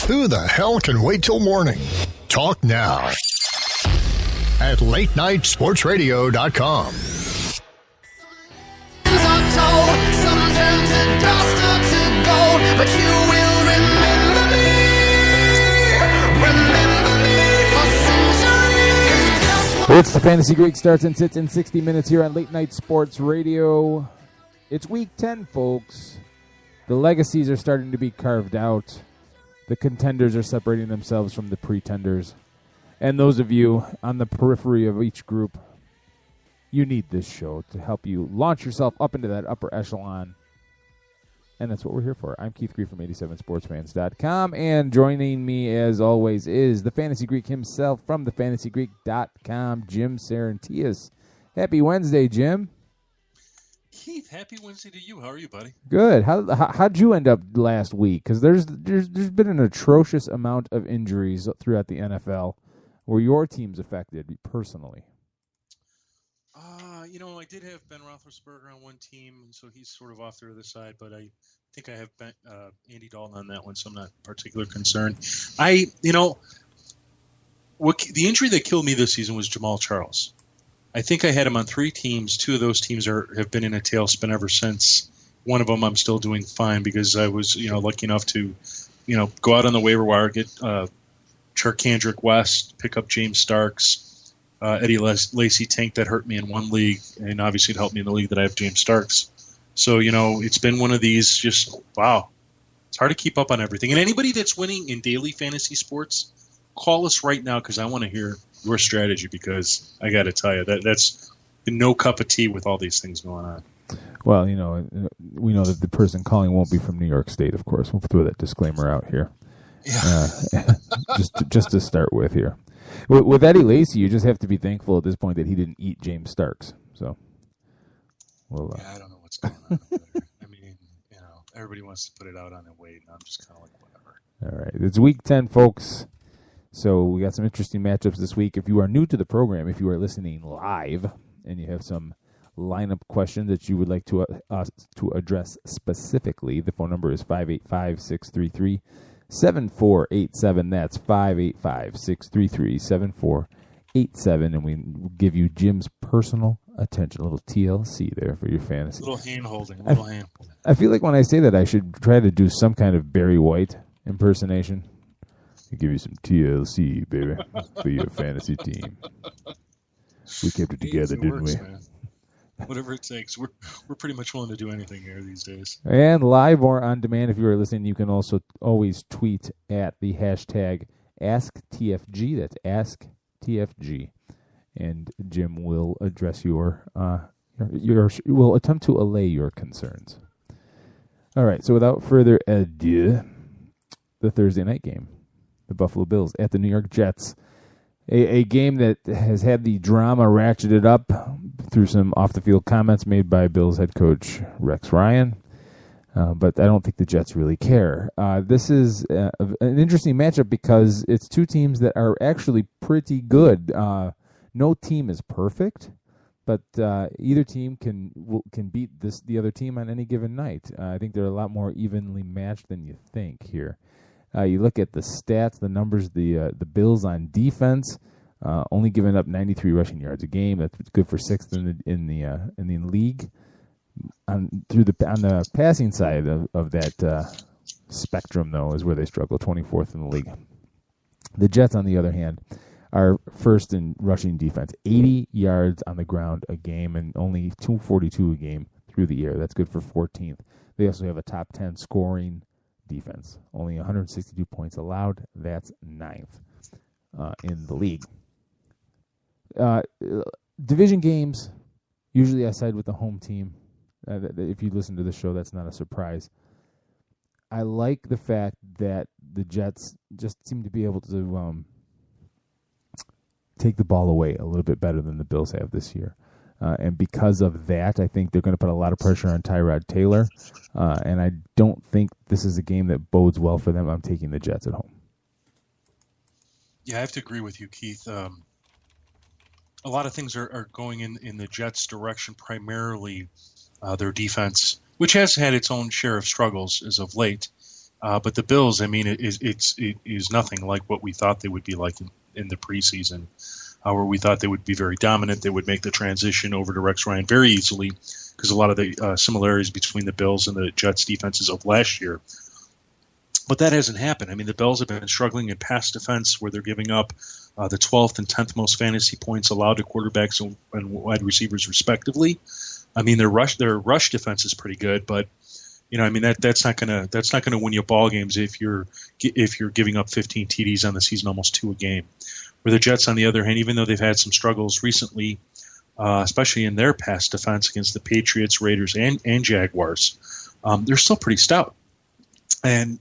Who the hell can wait till morning? Talk now at latenightsportsradio.com. But you will remember me for centuries. It's the Fantasy Greek, starts and sits in 60 minutes here on Late Night Sports Radio. It's week 10, folks. The legacies are starting to be carved out. The contenders are separating themselves from the pretenders. And those of you on the periphery of each group, you need this show to help you launch yourself up into that upper echelon. And that's what we're here for. I'm Keith Greek from 87sportsfans.com, and joining me, as always, is the Fantasy Greek himself from thefantasygreek.com, Jim Sarantias. Happy Wednesday, Jim. Keith, happy Wednesday to you. How are you, buddy? Good. How'd you end up last week? Because there's been an atrocious amount of injuries throughout the NFL. Were your teams affected personally? I did have Ben Roethlisberger on one team, so he's sort of off the other side, but I think I have Andy Dalton on that one, so I'm not particularly concerned. The injury that killed me this season was Jamal Charles. I think I had him on 3 teams. 2 of those teams have been in a tailspin ever since. One of them I'm still doing fine because I was, lucky enough to, go out on the waiver wire, get Charkandrick West, pick up James Starks, Eddie Lacy tank that hurt me in one league, and obviously it helped me in the league that I have James Starks. So, it's been one of these just, wow. It's hard to keep up on everything. And anybody that's winning in daily fantasy sports, call us right now because I want to hear your strategy because I got to tell you, that's no cup of tea with all these things going on. Well, we know that the person calling won't be from New York State, of course. We'll throw that disclaimer out here. Yeah. just to start with here. With Eddie Lacy, you just have to be thankful at this point that he didn't eat James Starks. So, I don't know what's going on. I mean, everybody wants to put it out on their weight, and I'm just kind of like, whatever. All right, it's week 10, folks. So we got some interesting matchups this week. If you are new to the program, if you are listening live, and you have some lineup questions that you would like to address specifically, the phone number is 585-633-7487. That's 585-633-7487, and we give you Jim's personal attention, a little TLC there for your fantasy. A little hand-holding. I feel like when I say that, I should try to do some kind of Barry White impersonation. I give you some TLC, baby, for your fantasy team. We kept it together, didn't we? Man. Whatever it takes. We're pretty much willing to do anything here these days. And live or on demand, if you are listening, you can also always tweet at the hashtag AskTFG. That's AskTFG. And Jim will address will attempt to allay your concerns. All right, so without further ado, the Thursday night game. The Buffalo Bills at the New York Jets. A game that has had the drama ratcheted up through some off-the-field comments made by Bills head coach Rex Ryan. But I don't think the Jets really care. This is an interesting matchup because it's 2 teams that are actually pretty good. No team is perfect, but either team can beat the other team on any given night. I think they're a lot more evenly matched than you think here. You look at the stats, the numbers, the Bills on defense, only giving up 93 rushing yards a game. That's good for 6th in the league. On the passing side of that spectrum, though, is where they struggle, 24th in the league. The Jets, on the other hand, are first in rushing defense, 80 yards on the ground a game, and only 242 a game through the air. That's good for 14th. They also have a top 10 scoring defense. Only 162 points allowed. That's 9th in the league. Division games, usually I side with the home team. If you listen to the show, that's not a surprise. I like the fact that the Jets just seem to be able to take the ball away a little bit better than the Bills have this year. And because of that, I think they're going to put a lot of pressure on Tyrod Taylor. And I don't think this is a game that bodes well for them. I'm taking the Jets at home. Yeah, I have to agree with you, Keith. A lot of things are going in the Jets' direction, primarily their defense, which has had its own share of struggles as of late. But the Bills, I mean, it is nothing like what we thought they would be like in the preseason, where we thought they would be very dominant. They would make the transition over to Rex Ryan very easily because a lot of the similarities between the Bills and the Jets defenses of last year. But that hasn't happened. I mean, the Bills have been struggling in pass defense where they're giving up the 12th and 10th most fantasy points allowed to quarterbacks and wide receivers respectively. I mean, their rush defense is pretty good, but I mean that's not gonna win you ball games if you're giving up 15 TDs on the season, almost 2 a game. Where the Jets, on the other hand, even though they've had some struggles recently, especially in their pass defense against the Patriots, Raiders, and Jaguars, they're still pretty stout. And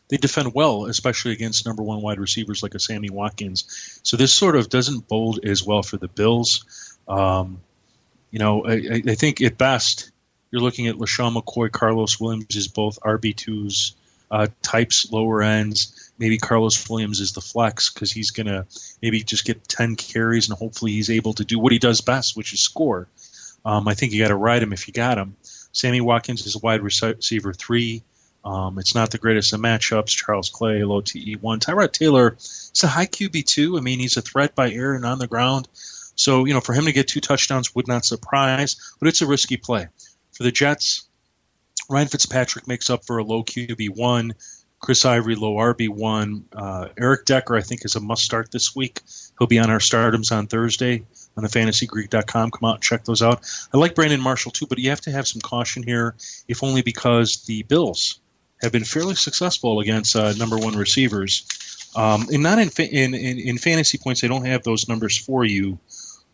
they defend well, especially against number one wide receivers like a Sammy Watkins. So this sort of doesn't bode as well for the Bills. I think at best you're looking at LaShawn McCoy, Carlos Williams is both RB2s, types, lower ends. Maybe Carlos Williams is the flex because he's going to maybe just get 10 carries and hopefully he's able to do what he does best, which is score. I think you got to ride him if you got him. Sammy Watkins is a wide receiver 3. It's not the greatest of matchups. Charles Clay, low TE1. Tyrod Taylor is a high QB2. I mean, he's a threat by air and on the ground. So, for him to get 2 touchdowns would not surprise, but it's a risky play. For the Jets, Ryan Fitzpatrick makes up for a low QB1. Chris Ivory, low RB1. Eric Decker, I think, is a must-start this week. He'll be on our stardoms on Thursday on the fantasygreek.com. Come out and check those out. I like Brandon Marshall, too, but you have to have some caution here, if only because the Bills have been fairly successful against number one receivers. And not in fantasy points, they don't have those numbers for you.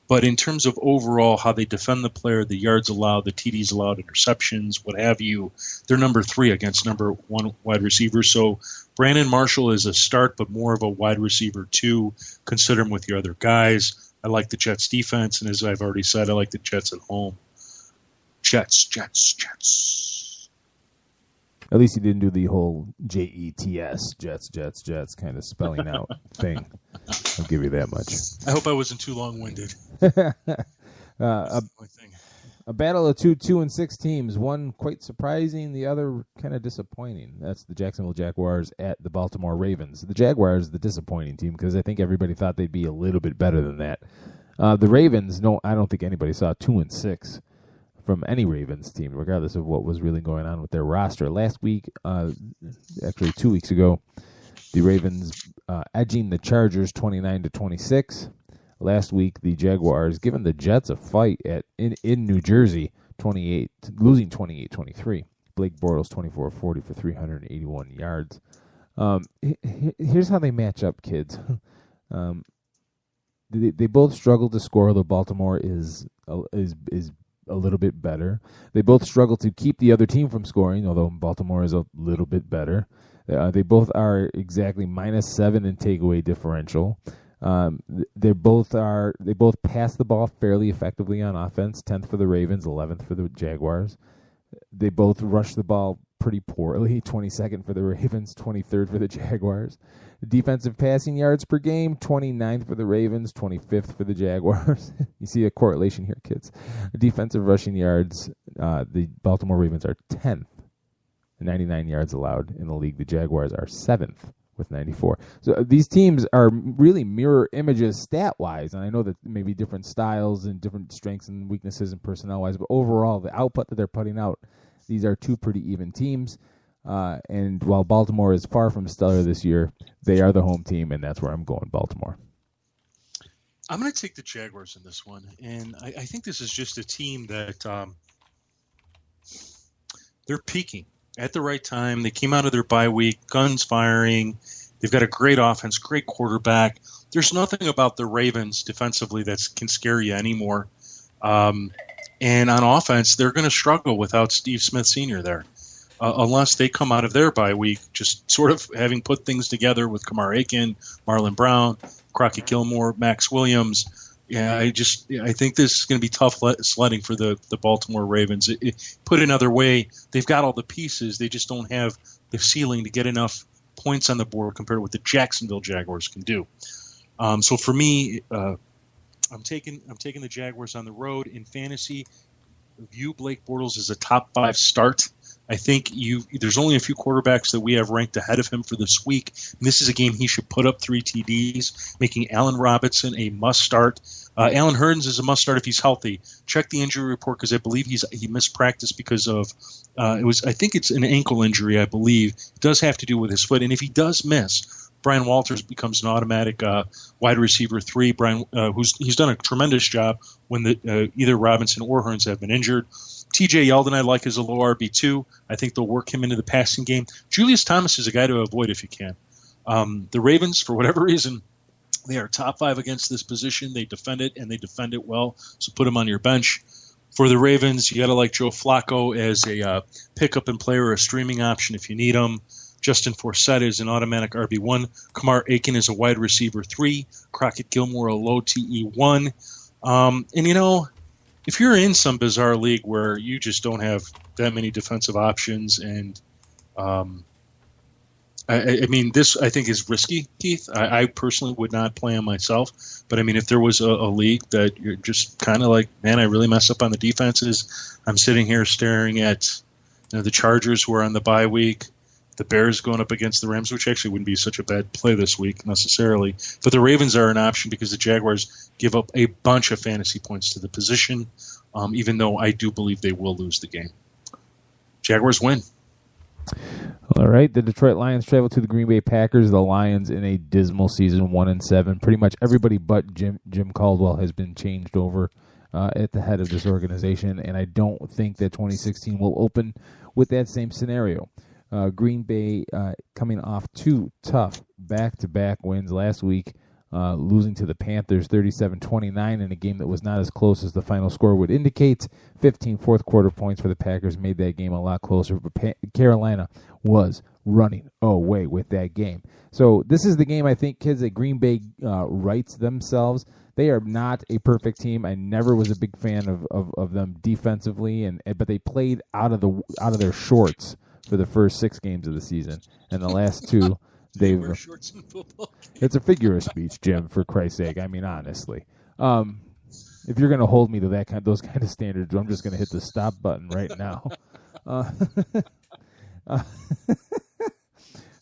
But in terms of overall how they defend the player, the yards allowed, the TDs allowed, interceptions, what have you, they're number 3 against number 1 wide receiver. So Brandon Marshall is a start, but more of a wide receiver 2. Consider him with your other guys. I like the Jets defense, and as I've already said, I like the Jets at home. Jets. At least he didn't do the whole JETS, Jets kind of spelling out thing. I'll give you that much. I hope I wasn't too long-winded. A battle of 2-6 teams, one quite surprising, the other kind of disappointing. That's the Jacksonville Jaguars at the Baltimore Ravens. The Jaguars, the disappointing team, because I think everybody thought they'd be a little bit better than that. The Ravens, no, I don't think anybody saw 2-6 from any Ravens team, regardless of what was really going on with their roster. Last week, actually 2 weeks ago, the Ravens edging the Chargers 29-26. Last week, the Jaguars giving the Jets a fight in New Jersey, losing 28-23. Blake Bortles 24-40 for 381 yards. Here's how they match up, kids. They both struggle to score, although Baltimore is a little bit better. They both struggle to keep the other team from scoring, although Baltimore is a little bit better. They both are exactly -7 in takeaway differential. They both pass the ball fairly effectively on offense. 10th for the Ravens, 11th for the Jaguars. They both rush the ball pretty poorly. 22nd for the Ravens, 23rd for the Jaguars. Defensive passing yards per game, 29th for the Ravens, 25th for the Jaguars. You see a correlation here, kids. Defensive rushing yards, the Baltimore Ravens are 10th, 99 yards allowed in the league. The Jaguars are 7th with 94. So these teams are really mirror images stat-wise, and I know that maybe different styles and different strengths and weaknesses and personnel-wise, but overall, the output that they're putting out, these are two pretty even teams. And while Baltimore is far from stellar this year, they are the home team, and that's where I'm going, Baltimore. I'm going to take the Jaguars in this one, and I think this is just a team that they're peaking at the right time. They came out of their bye week, guns firing. They've got a great offense, great quarterback. There's nothing about the Ravens defensively that can scare you anymore. And on offense, they're going to struggle without Steve Smith Sr. there. Unless they come out of their bye week just sort of having put things together with Kamar Aiken, Marlon Brown, Crockett Gilmore, Max Williams. Yeah, I think this is going to be tough sledding for the Baltimore Ravens. Put another way, they've got all the pieces. They just don't have the ceiling to get enough points on the board compared to what the Jacksonville Jaguars can do. So for me, I'm taking the Jaguars on the road in fantasy. View Blake Bortles as a top 5 start. I think there's only a few quarterbacks that we have ranked ahead of him for this week. And this is a game he should put up 3 TDs, making Allen Robinson a must-start. Allen Hurns is a must-start if he's healthy. Check the injury report because I believe he missed practice because of I think it's an ankle injury, I believe. It does have to do with his foot. And if he does miss, Brian Walters becomes an automatic wide receiver 3. Brian, he's done a tremendous job when either Robinson or Hurns have been injured. TJ Yeldon I like as a low RB2. I think they'll work him into the passing game. Julius Thomas is a guy to avoid if you can. The Ravens, for whatever reason, they are top 5 against this position. They defend it, and they defend it well, so put them on your bench. For the Ravens, you got to like Joe Flacco as a pickup and play or a streaming option if you need him. Justin Forsett is an automatic RB1. Kamar Aiken is a wide receiver 3. Crockett Gilmore a low TE1. And, if you're in some bizarre league where you just don't have that many defensive options and I mean, this I think is risky, Keith. I personally would not play him myself. But, I mean, if there was a league that you're just kind of like, man, I really messed up on the defenses. I'm sitting here staring at the Chargers who are on the bye week, the Bears going up against the Rams, which actually wouldn't be such a bad play this week necessarily. But the Ravens are an option because the Jaguars give up a bunch of fantasy points to the position, even though I do believe they will lose the game. Jaguars win. All right, the Detroit Lions travel to the Green Bay Packers. The Lions in a dismal season, 1-7. Pretty much everybody but Jim Caldwell has been changed over at the head of this organization, and I don't think that 2016 will open with that same scenario. Green Bay coming off 2 tough back-to-back wins last week, losing to the Panthers 37-29 in a game that was not as close as the final score would indicate. 15 fourth-quarter points for the Packers made that game a lot closer, but Carolina was running away with that game. So this is the game, I think, kids, that Green Bay rights themselves. They are not a perfect team. I never was a big fan of them defensively, but they played out of their shorts for the first 6 games of the season, and the last 2 they've. Wear shorts in football. It's a figure of speech, Jim. For Christ's sake, I mean, honestly, if you're going to hold me to those kind of standards, I'm just going to hit the stop button right now.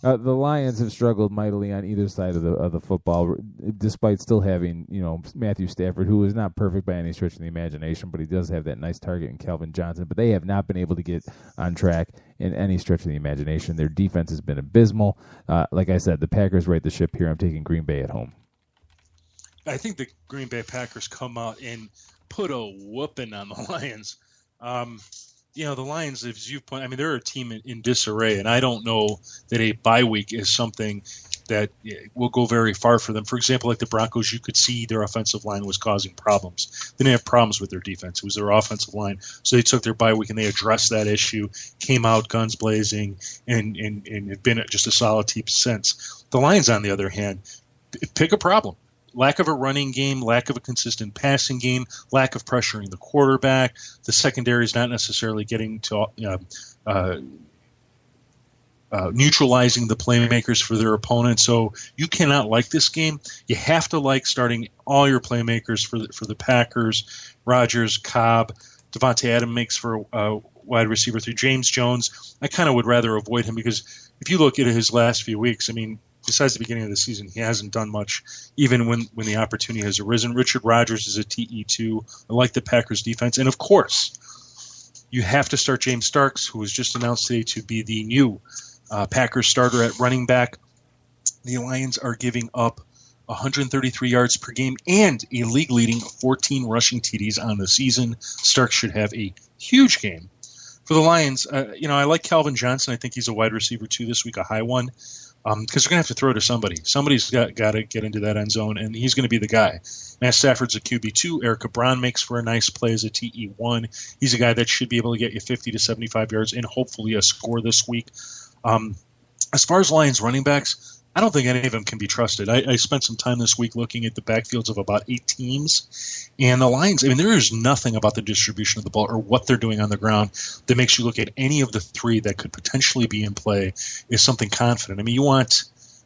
The Lions have struggled mightily on either side of the football, despite still having Matthew Stafford, who is not perfect by any stretch of the imagination, but he does have that nice target in Calvin Johnson. But they have not been able to get on track in any stretch of the imagination. Their defense has been abysmal. Like I said, the Packers right the ship here. I'm taking Green Bay at home. I think the Green Bay Packers come out and put a whooping on the Lions. The Lions, as you've pointed, I mean, they're a team in disarray, and I don't know that a bye week is something that will go very far for them. For example, like the Broncos, you could see their offensive line was causing problems. They didn't have problems with their defense. It was their offensive line. So they took their bye week and they addressed that issue, came out guns blazing, and have been just a solid team since. The Lions, on the other hand, pick a problem. Lack of a running game, lack of a consistent passing game, lack of pressuring the quarterback. The secondary is not necessarily getting to neutralizing the playmakers for their opponents. So you cannot like this game. You have to like starting all your playmakers for the Packers. Rodgers, Cobb, Devontae Adams makes for wide receiver 3. James Jones, I kind of would rather avoid him because if you look at his last few weeks, I mean, besides the beginning of the season, he hasn't done much, even when the opportunity has arisen. Richard Rodgers is a TE2. I like the Packers' defense. And, of course, you have to start James Starks, who was just announced today to be the new Packers starter at running back. The Lions are giving up 133 yards per game and a league-leading 14 rushing TDs on the season. Starks should have a huge game. For the Lions, I like Calvin Johnson. I think he's a wide receiver, too, this week, a high one. Because they're going to have to throw to somebody. Somebody's got to get into that end zone, and he's going to be the guy. Matt Stafford's a QB2. Eric Ebron makes for a nice play as a TE1. He's a guy that should be able to get you 50 to 75 yards and hopefully a score this week. As far as Lions running backs, I don't think any of them can be trusted. I spent some time this week looking at the backfields of about 8 teams, and the Lions, I mean, there is nothing about the distribution of the ball or what they're doing on the ground that makes you look at any of the 3 that could potentially be in play as something confident. I mean, you want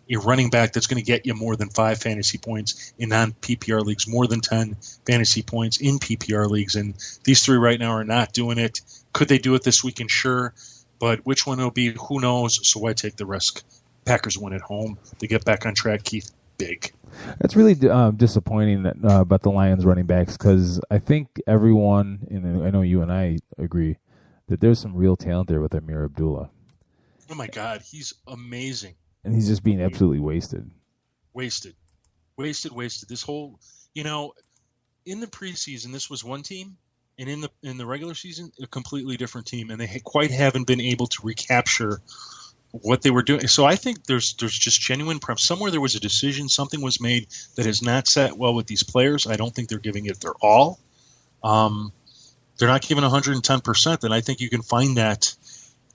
a running back that's going to get you more than 5 fantasy points in non-PPR leagues, more than 10 fantasy points in PPR leagues, and these 3 right now are not doing it. Could they do it this weekend? Sure. But which one it'll be, who knows? So why take the risk? Packers win at home. They get back on track, Keith. Big. That's really disappointing about the Lions running backs, because I think everyone, and I know you and I agree, that there's some real talent there with Amir Abdullah. Oh, my God. He's amazing. And he's just being absolutely wasted. Wasted. This whole, in the preseason, this was one team, and in the regular season, a completely different team, and they quite haven't been able to recapture what they were doing. So I think there's just genuine prep. Somewhere there was a decision, something was made that has not sat well with these players. I don't think they're giving it their all. They're not giving 110%, and I think you can find that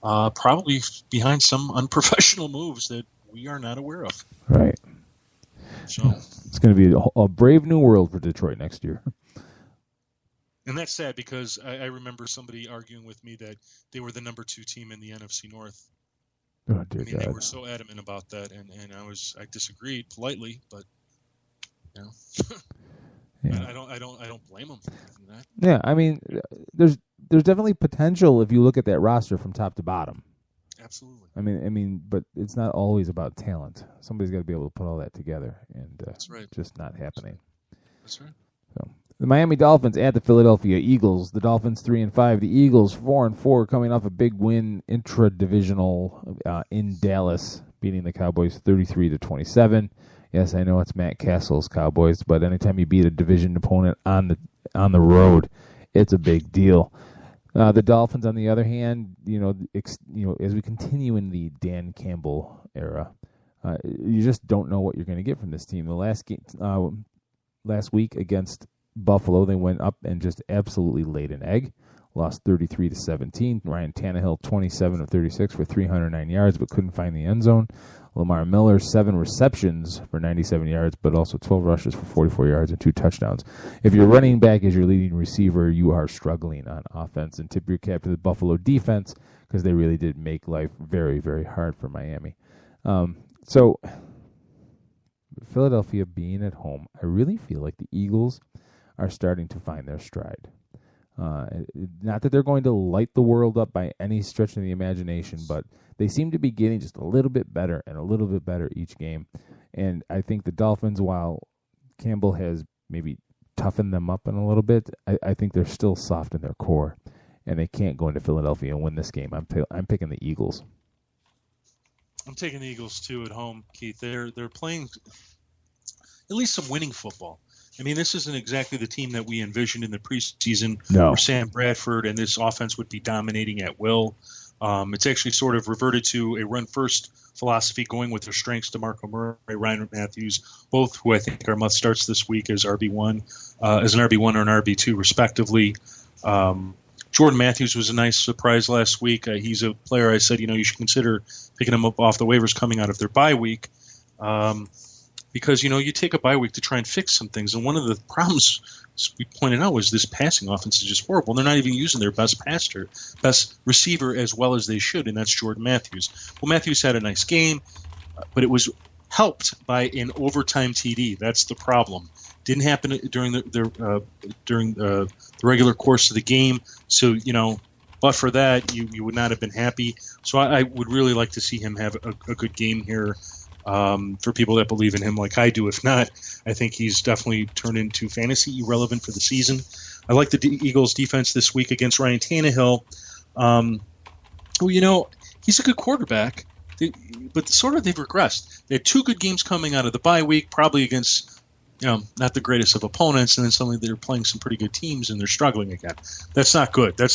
probably behind some unprofessional moves that we are not aware of. Right. So it's going to be a brave new world for Detroit next year. And that's sad, because I remember somebody arguing with me that they were the number 2 team in the NFC North. Oh, dear God. They were so adamant about that, and I disagreed politely, but Yeah. I don't blame them for that. Yeah, I mean, there's definitely potential if you look at that roster from top to bottom. Absolutely. I mean, but it's not always about talent. Somebody's got to be able to put all that together, and That's right. just not happening. That's right. So the Miami Dolphins at the Philadelphia Eagles. The Dolphins 3-5. The Eagles 4-4, coming off a big win intra-divisional in Dallas, beating the Cowboys 33-27. Yes, I know it's Matt Castle's Cowboys, but anytime you beat a division opponent on the road, it's a big deal. The Dolphins, on the other hand, as we continue in the Dan Campbell era, you just don't know what you're going to get from this team. The last week against Buffalo, they went up and just absolutely laid an egg. Lost 33-17. Ryan Tannehill, 27 of 36 for 309 yards, but couldn't find the end zone. Lamar Miller, 7 receptions for 97 yards, but also 12 rushes for 44 yards and 2 touchdowns. If your running back is your leading receiver, you are struggling on offense. And tip your cap to the Buffalo defense, because they really did make life very, very hard for Miami. So Philadelphia being at home, I really feel like the Eagles are starting to find their stride. Not that they're going to light the world up by any stretch of the imagination, but they seem to be getting just a little bit better and a little bit better each game. And I think the Dolphins, while Campbell has maybe toughened them up in a little bit, I think they're still soft in their core, and they can't go into Philadelphia and win this game. I'm picking the Eagles. I'm taking the Eagles too at home, Keith. They're playing at least some winning football. I mean, this isn't exactly the team that we envisioned in the preseason, where Sam Bradford and this offense would be dominating at will. It's actually sort of reverted to a run-first philosophy, going with their strengths, DeMarco Murray, Ryan Matthews, both who I think are must-starts this week as RB1, as an RB1 or an RB2, respectively. Jordan Matthews was a nice surprise last week. He's a player I said, you should consider picking him up off the waivers coming out of their bye week. Because, you take a bye week to try and fix some things. And one of the problems we pointed out was this passing offense is just horrible. They're not even using their best receiver as well as they should, and that's Jordan Matthews. Well, Matthews had a nice game, but it was helped by an overtime TD. That's the problem. Didn't happen during the regular course of the game. So, but for that, you would not have been happy. So I would really like to see him have a good game here. For people that believe in him like I do. If not, I think he's definitely turned into fantasy irrelevant for the season. I like the Eagles' defense this week against Ryan Tannehill. He's a good quarterback, but sort of they've regressed. They had 2 good games coming out of the bye week, probably against not the greatest of opponents, and then suddenly they're playing some pretty good teams and they're struggling again. That's not good. That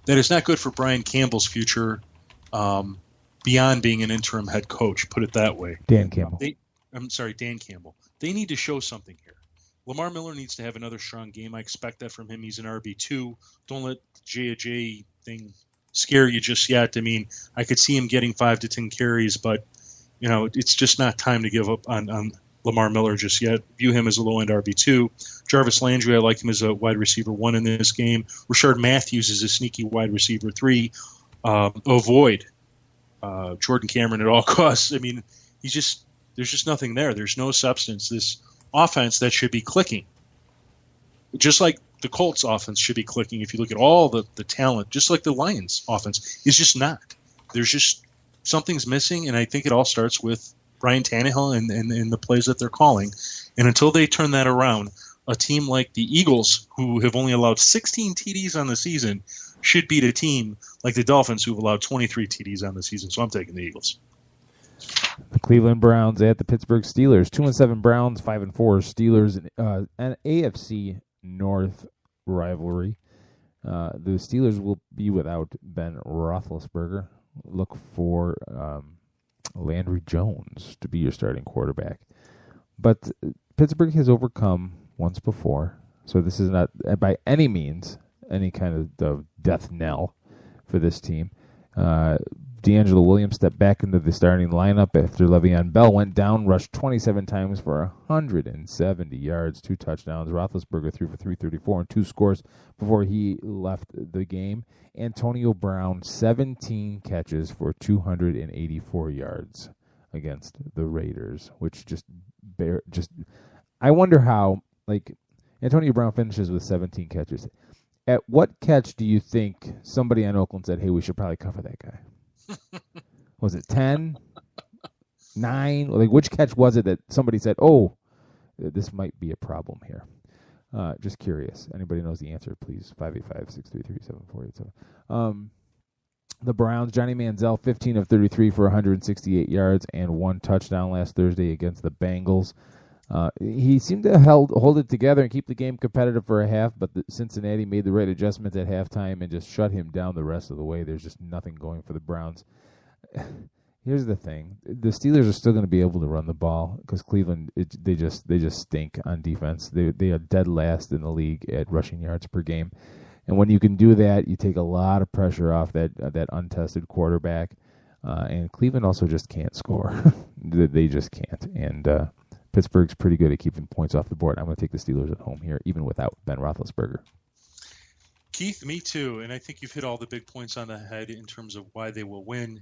is not good for Brian Campbell's future. Beyond being an interim head coach, put it that way. Dan Campbell. Dan Campbell. They need to show something here. Lamar Miller needs to have another strong game. I expect that from him. He's an RB2. Don't let the J thing scare you just yet. I mean, I could see him getting 5 to 10 carries, but it's just not time to give up on Lamar Miller just yet. View him as a low-end RB2. Jarvis Landry, I like him as a wide receiver 1 in this game. Rashard Matthews is a sneaky wide receiver 3. Avoid Jordan Cameron at all costs. I mean, there's just nothing there. There's no substance. This offense that should be clicking, just like the Colts offense should be clicking. If you look at all the talent, just like the Lions offense, is just not. There's just something's missing, and I think it all starts with Brian Tannehill and the plays that they're calling. And until they turn that around, a team like the Eagles, who have only allowed 16 TDs on the season, should beat a team like the Dolphins, who've allowed 23 TDs on the season. So I'm taking the Eagles. The Cleveland Browns at the Pittsburgh Steelers. 2-7 Browns, 5-4 Steelers. An AFC North rivalry. The Steelers will be without Ben Roethlisberger. Look for Landry Jones to be your starting quarterback. But Pittsburgh has overcome once before, so this is not by any means any kind of death knell for this team. D'Angelo Williams stepped back into the starting lineup after Le'Veon Bell went down, rushed 27 times for 170 yards, 2 touchdowns. Roethlisberger threw for 334 and 2 scores before he left the game. Antonio Brown, 17 catches for 284 yards against the Raiders, which I wonder how, Antonio Brown finishes with 17 catches. At what catch do you think somebody on Oakland said, hey, we should probably cover that guy? Was it 10? 9? Which catch was it that somebody said, oh, this might be a problem here? Just curious. Anybody knows the answer, please. 585-633-7487. The Browns, Johnny Manziel, 15 of 33 for 168 yards and 1 touchdown last Thursday against the Bengals. He seemed to hold it together and keep the game competitive for a half, but Cincinnati made the right adjustments at halftime and just shut him down the rest of the way. There's just nothing going for the Browns. Here's the thing: the Steelers are still going to be able to run the ball because Cleveland they just stink on defense. They are dead last in the league at rushing yards per game, and when you can do that, you take a lot of pressure off that untested quarterback. And Cleveland also just can't score; they just can't. And Pittsburgh's pretty good at keeping points off the board. I'm going to take the Steelers at home here, even without Ben Roethlisberger. Keith, me too. And I think you've hit all the big points on the head in terms of why they will win.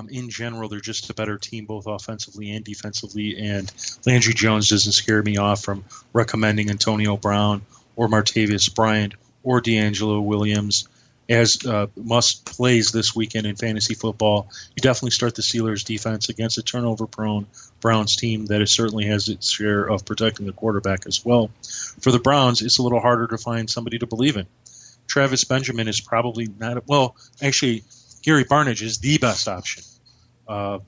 In general, they're just a better team, both offensively and defensively. And Landry Jones doesn't scare me off from recommending Antonio Brown or Martavis Bryant or D'Angelo Williams as must plays this weekend in fantasy football. You definitely start the Steelers defense against a turnover-prone Browns team that certainly has its share of protecting the quarterback as well. For the Browns, it's a little harder to find somebody to believe in. Travis Benjamin is probably not – well, actually, Gary Barnidge is the best option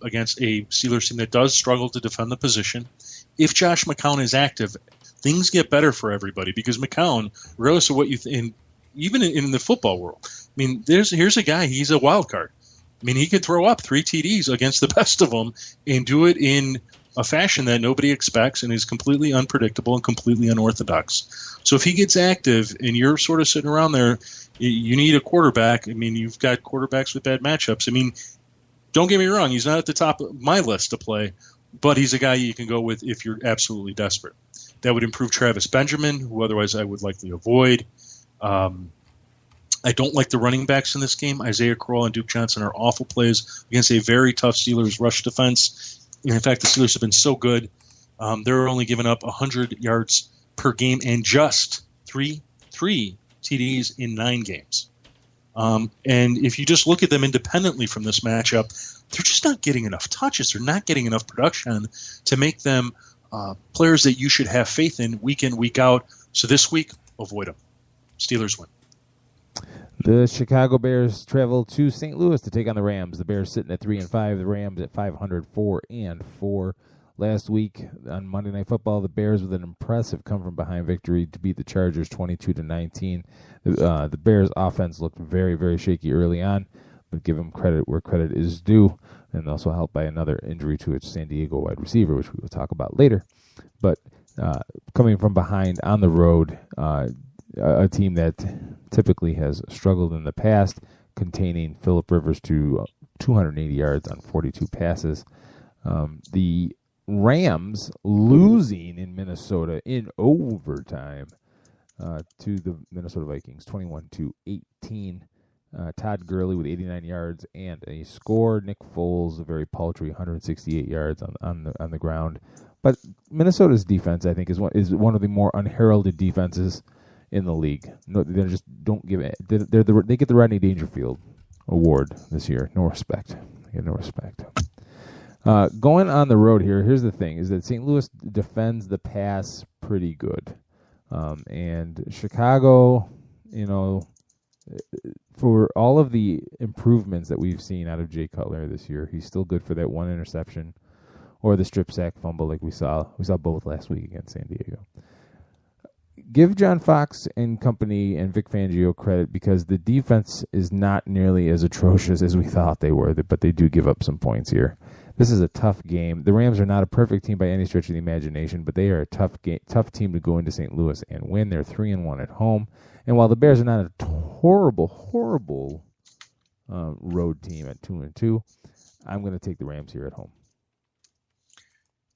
against a Steelers team that does struggle to defend the position. If Josh McCown is active, things get better for everybody because McCown, regardless of what you think – even in the football world. I mean, here's a guy, he's a wild card. I mean, he could throw up 3 TDs against the best of them and do it in a fashion that nobody expects and is completely unpredictable and completely unorthodox. So if he gets active and you're sort of sitting around there, you need a quarterback. I mean, you've got quarterbacks with bad matchups. I mean, don't get me wrong, he's not at the top of my list to play, but he's a guy you can go with if you're absolutely desperate. That would improve Travis Benjamin, who otherwise I would likely avoid. I don't like the running backs in this game. Isaiah Crowell and Duke Johnson are awful plays against a very tough Steelers rush defense. And in fact, the Steelers have been so good. They're only giving up 100 yards per game and just three TDs in 9 games. And if you just look at them independently from this matchup, they're just not getting enough touches. They're not getting enough production to make them players that you should have faith in week in, week out. So this week, avoid them. Steelers win. The Chicago Bears travel to St. Louis to take on the Rams. The Bears sitting at 3-5. The Rams at 500-4-4. Last week on Monday Night Football, the Bears with an impressive come-from-behind victory to beat the Chargers 22-19. The Bears' offense looked very, very shaky early on, but give them credit where credit is due, and also helped by another injury to its San Diego wide receiver, which we will talk about later. But coming from behind on the road, a team that typically has struggled in the past, containing Phillip Rivers to 280 yards on 42 passes. The Rams losing in Minnesota in overtime to the Minnesota Vikings, 21-18. Todd Gurley with 89 yards and a score. Nick Foles, a very paltry 168 yards on the ground. But Minnesota's defense, I think, is one of the more unheralded defenses in the league. No, they just don't give it. They get the Rodney Dangerfield award this year. No respect. They get no respect. Going on the road here, here's the thing, is that St. Louis defends the pass pretty good. And Chicago, for all of the improvements that we've seen out of Jay Cutler this year, he's still good for that one interception or the strip sack fumble like we saw. We saw both last week against San Diego. Give John Fox and company and Vic Fangio credit because the defense is not nearly as atrocious as we thought they were, but they do give up some points here. This is a tough game. The Rams are not a perfect team by any stretch of the imagination, but they are a tough team to go into St. Louis and win. They're 3-1 at home. And while the Bears are not a horrible road team at 2-2, I'm going to take the Rams here at home.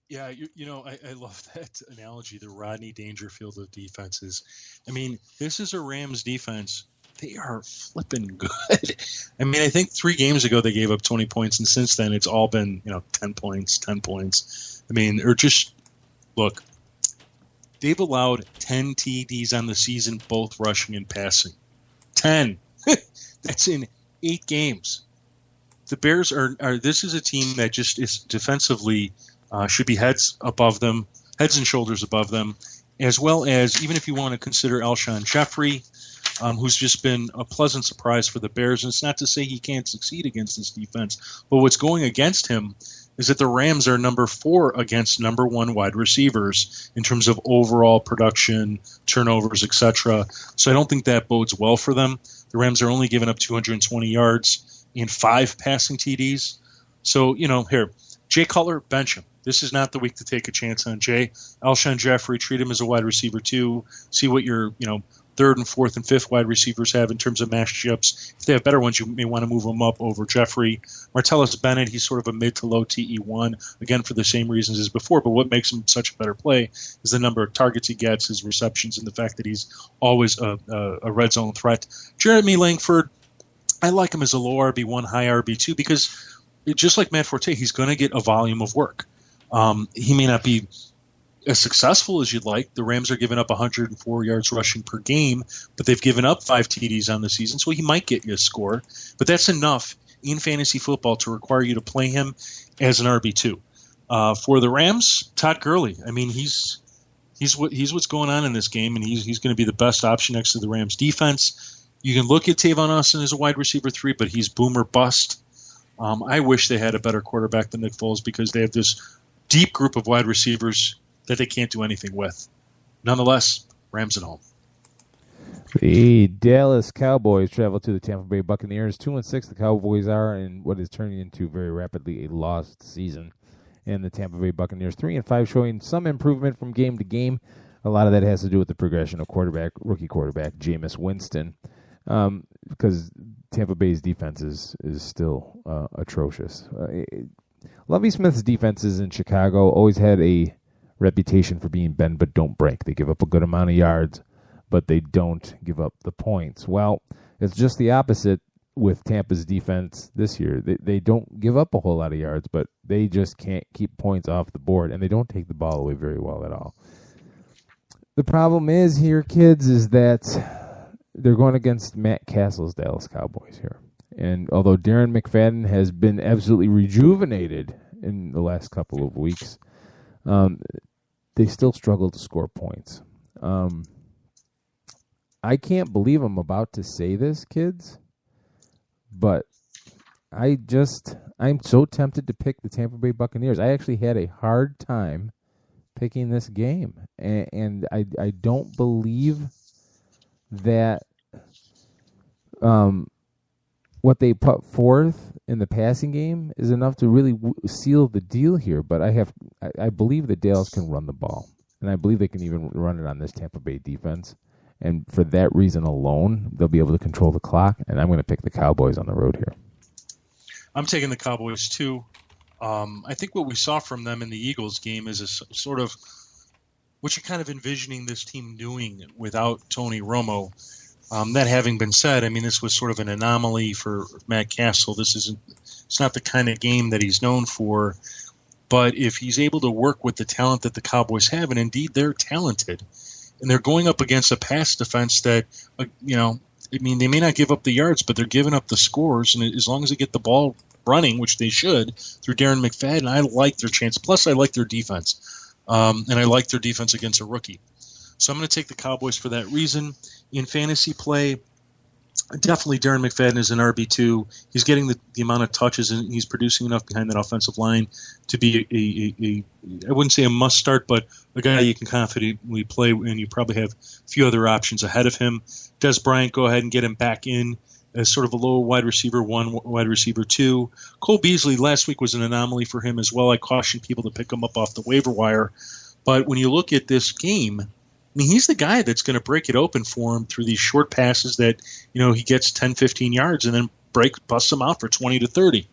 Yeah, I love that analogy, the Rodney Dangerfield of defenses. I mean, this is a Rams defense. They are flipping good. I mean, I think 3 games ago they gave up 20 points, and since then it's all been, 10 points. I mean, look, they've allowed 10 TDs on the season, both rushing and passing. 10. That's in 8 games. The Bears this is a team that just is defensively should be heads and shoulders above them, as well as, even if you want to consider Alshon Jeffrey, who's just been a pleasant surprise for the Bears. And it's not to say he can't succeed against this defense, but what's going against him is that the Rams are number 4 against number 1 wide receivers in terms of overall production, turnovers, etc. So I don't think that bodes well for them. The Rams are only giving up 220 yards and 5 passing TDs. So, here, Jay Cutler, bench him. This is not the week to take a chance on Jay. Alshon Jeffrey, treat him as a wide receiver too. See what your, 3rd and 4th and 5th wide receivers have in terms of matchups. If they have better ones, you may want to move them up over Jeffrey. Martellus Bennett, he's sort of a mid to low TE1, again, for the same reasons as before. But what makes him such a better play is the number of targets he gets, his receptions, and the fact that he's always a red zone threat. Jeremy Langford, I like him as a low RB1, high RB2, because just like Matt Forte, he's going to get a volume of work. He may not be as successful as you'd like. The Rams are giving up 104 yards rushing per game, but they've given up 5 TDs on the season, so he might get you a score. But that's enough in fantasy football to require you to play him as an RB2. For the Rams, Todd Gurley. I mean, he's what's going on in this game, and he's going to be the best option next to the Rams defense. You can look at Tavon Austin as a wide receiver 3, but he's boom or bust. I wish they had a better quarterback than Nick Foles because they have this deep group of wide receivers that they can't do anything with. Nonetheless, Rams at home. The Dallas Cowboys travel to the Tampa Bay Buccaneers. 2-6 the Cowboys are in what is turning into very rapidly a lost season. And the Tampa Bay Buccaneers 3-5, showing some improvement from game to game. A lot of that has to do with the progression of rookie quarterback Jameis Winston. Because Tampa Bay's defense is still atrocious. Lovie Smith's defenses in Chicago always had a reputation for being bend but don't break. They give up a good amount of yards, but they don't give up the points. Well, it's just the opposite with Tampa's defense this year. They don't give up a whole lot of yards, but they just can't keep points off the board, and they don't take the ball away very well at all. The problem is here, kids, is that they're going against Matt Castle's Dallas Cowboys here. And although Darren McFadden has been absolutely rejuvenated in the last couple of weeks, they still struggle to score points. I can't believe I'm about to say this, kids, but I'm so tempted to pick the Tampa Bay Buccaneers. I actually had a hard time picking this game, and I don't believe that what they put forth in the passing game is enough to really seal the deal here. But I believe that Dallas can run the ball, and I believe they can even run it on this Tampa Bay defense. And for that reason alone, they'll be able to control the clock. And I'm going to pick the Cowboys on the road here. I'm taking the Cowboys too. I think what we saw from them in the Eagles game is a sort of what you're kind of envisioning this team doing without Tony Romo. That having been said, I mean, this was sort of an anomaly for Matt Castle. It's not the kind of game that he's known for. But if he's able to work with the talent that the Cowboys have, and indeed they're talented, and they're going up against a pass defense that, they may not give up the yards, but they're giving up the scores. And as long as they get the ball running, which they should, through Darren McFadden, I like their chance. Plus, I like their defense, and I like their defense against a rookie. So I'm going to take the Cowboys for that reason. In fantasy play, definitely Darren McFadden is an RB2. He's getting the amount of touches, and he's producing enough behind that offensive line to be I wouldn't say a must start, but a guy you can confidently play, and you probably have a few other options ahead of him. Des Bryant, go ahead and get him back in as sort of a low wide receiver 1, wide receiver 2. Cole Beasley last week was an anomaly for him as well. I caution people to pick him up off the waiver wire. But when you look at this game, he's the guy that's going to break it open for him through these short passes that, he gets 10, 15 yards and then busts them out for 20 to 30.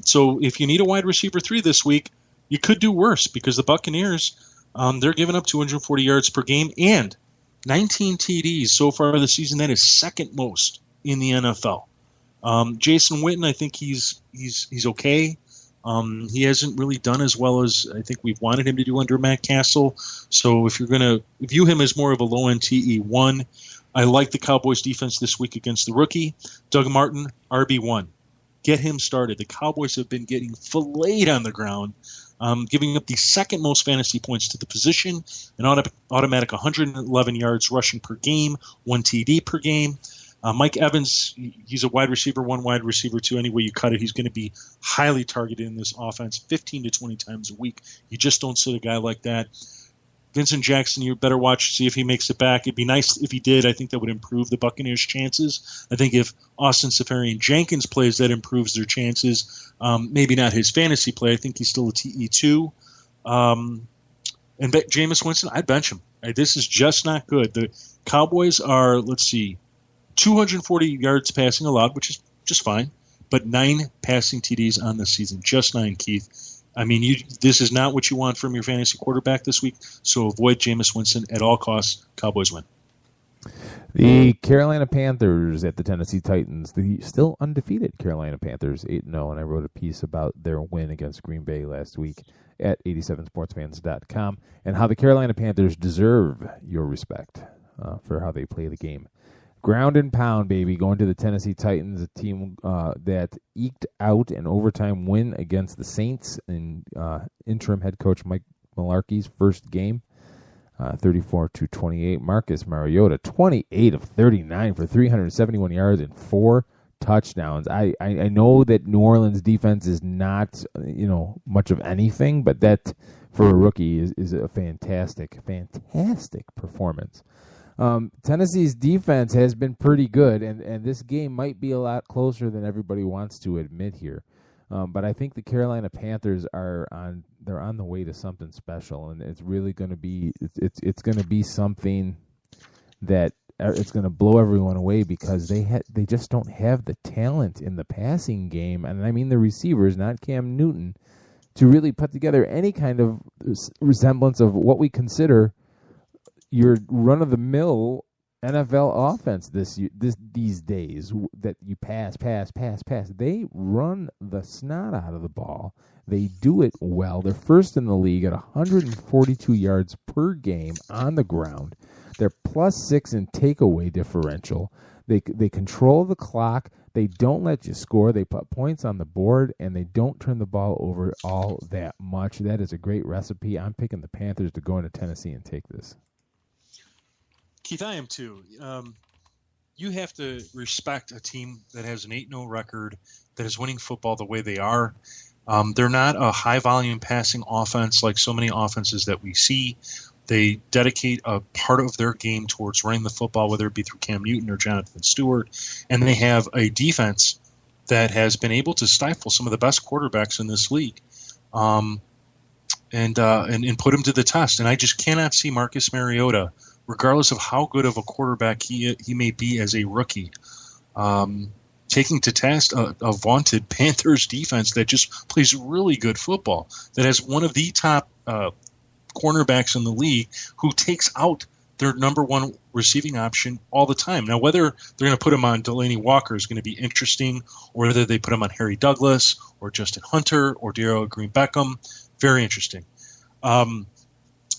So if you need a wide receiver 3 this week, you could do worse because the Buccaneers, they're giving up 240 yards per game and 19 TDs so far this season. That is second most in the NFL. Jason Witten, I think he's okay. He hasn't really done as well as I think we've wanted him to do under Matt Castle. So if you're going to view him as more of a low-end TE1, I like the Cowboys defense this week against the rookie. Doug Martin, RB1. Get him started. The Cowboys have been getting filleted on the ground, giving up the second most fantasy points to the position, an automatic 111 yards rushing per game, 1 TD per game. Mike Evans, he's a wide receiver 1, wide receiver 2. Any way you cut it, he's going to be highly targeted in this offense 15 to 20 times a week. You just don't sit a guy like that. Vincent Jackson, you better watch, see if he makes it back. It'd be nice if he did. I think that would improve the Buccaneers' chances. I think if Austin Seferian-Jenkins plays, that improves their chances. Maybe not his fantasy play. I think he's still a TE2. And Jameis Winston, I'd bench him. This is just not good. The Cowboys are, 240 yards passing allowed, which is just fine, but 9 passing TDs on the season. Just 9, Keith. This is not what you want from your fantasy quarterback this week, so avoid Jameis Winston at all costs. Cowboys win. The Carolina Panthers at the Tennessee Titans, the still undefeated Carolina Panthers, 8-0, and I wrote a piece about their win against Green Bay last week at 87sportsfans.com and how the Carolina Panthers deserve your respect for how they play the game. Ground and pound, baby, going to the Tennessee Titans, a team that eked out an overtime win against the Saints in interim head coach Mike Mularkey's first game, 34-28. Marcus Mariota, 28 of 39 for 371 yards and 4 touchdowns. I know that New Orleans defense is not much of anything, but that for a rookie is a fantastic performance. Tennessee's defense has been pretty good, and this game might be a lot closer than everybody wants to admit here. But I think the Carolina Panthers are on the way to something special, and it's really going to be it's going to be something that it's going to blow everyone away because they just don't have the talent in the passing game, and I mean the receivers, not Cam Newton, to really put together any kind of resemblance of what we consider your run-of-the-mill NFL offense these days that you pass. They run the snot out of the ball. They do it well. They're first in the league at 142 yards per game on the ground. They're +6 in takeaway differential. They control the clock. They don't let you score. They put points on the board, and they don't turn the ball over all that much. That is a great recipe. I'm picking the Panthers to go into Tennessee and take this. Keith, I am too. You have to respect a team that has an 8-0 record, that is winning football the way they are. They're not a high-volume passing offense like so many offenses that we see. They dedicate a part of their game towards running the football, whether it be through Cam Newton or Jonathan Stewart. And they have a defense that has been able to stifle some of the best quarterbacks in this league and put them to the test. And I just cannot see Marcus Mariota, regardless of how good of a quarterback he may be as a rookie, taking to task a vaunted Panthers defense that just plays really good football, that has one of the top cornerbacks in the league who takes out their number one receiving option all the time. Now, whether they're going to put him on Delaney Walker is going to be interesting, or whether they put him on Harry Douglas or Justin Hunter or Daryl Green Beckham, very interesting.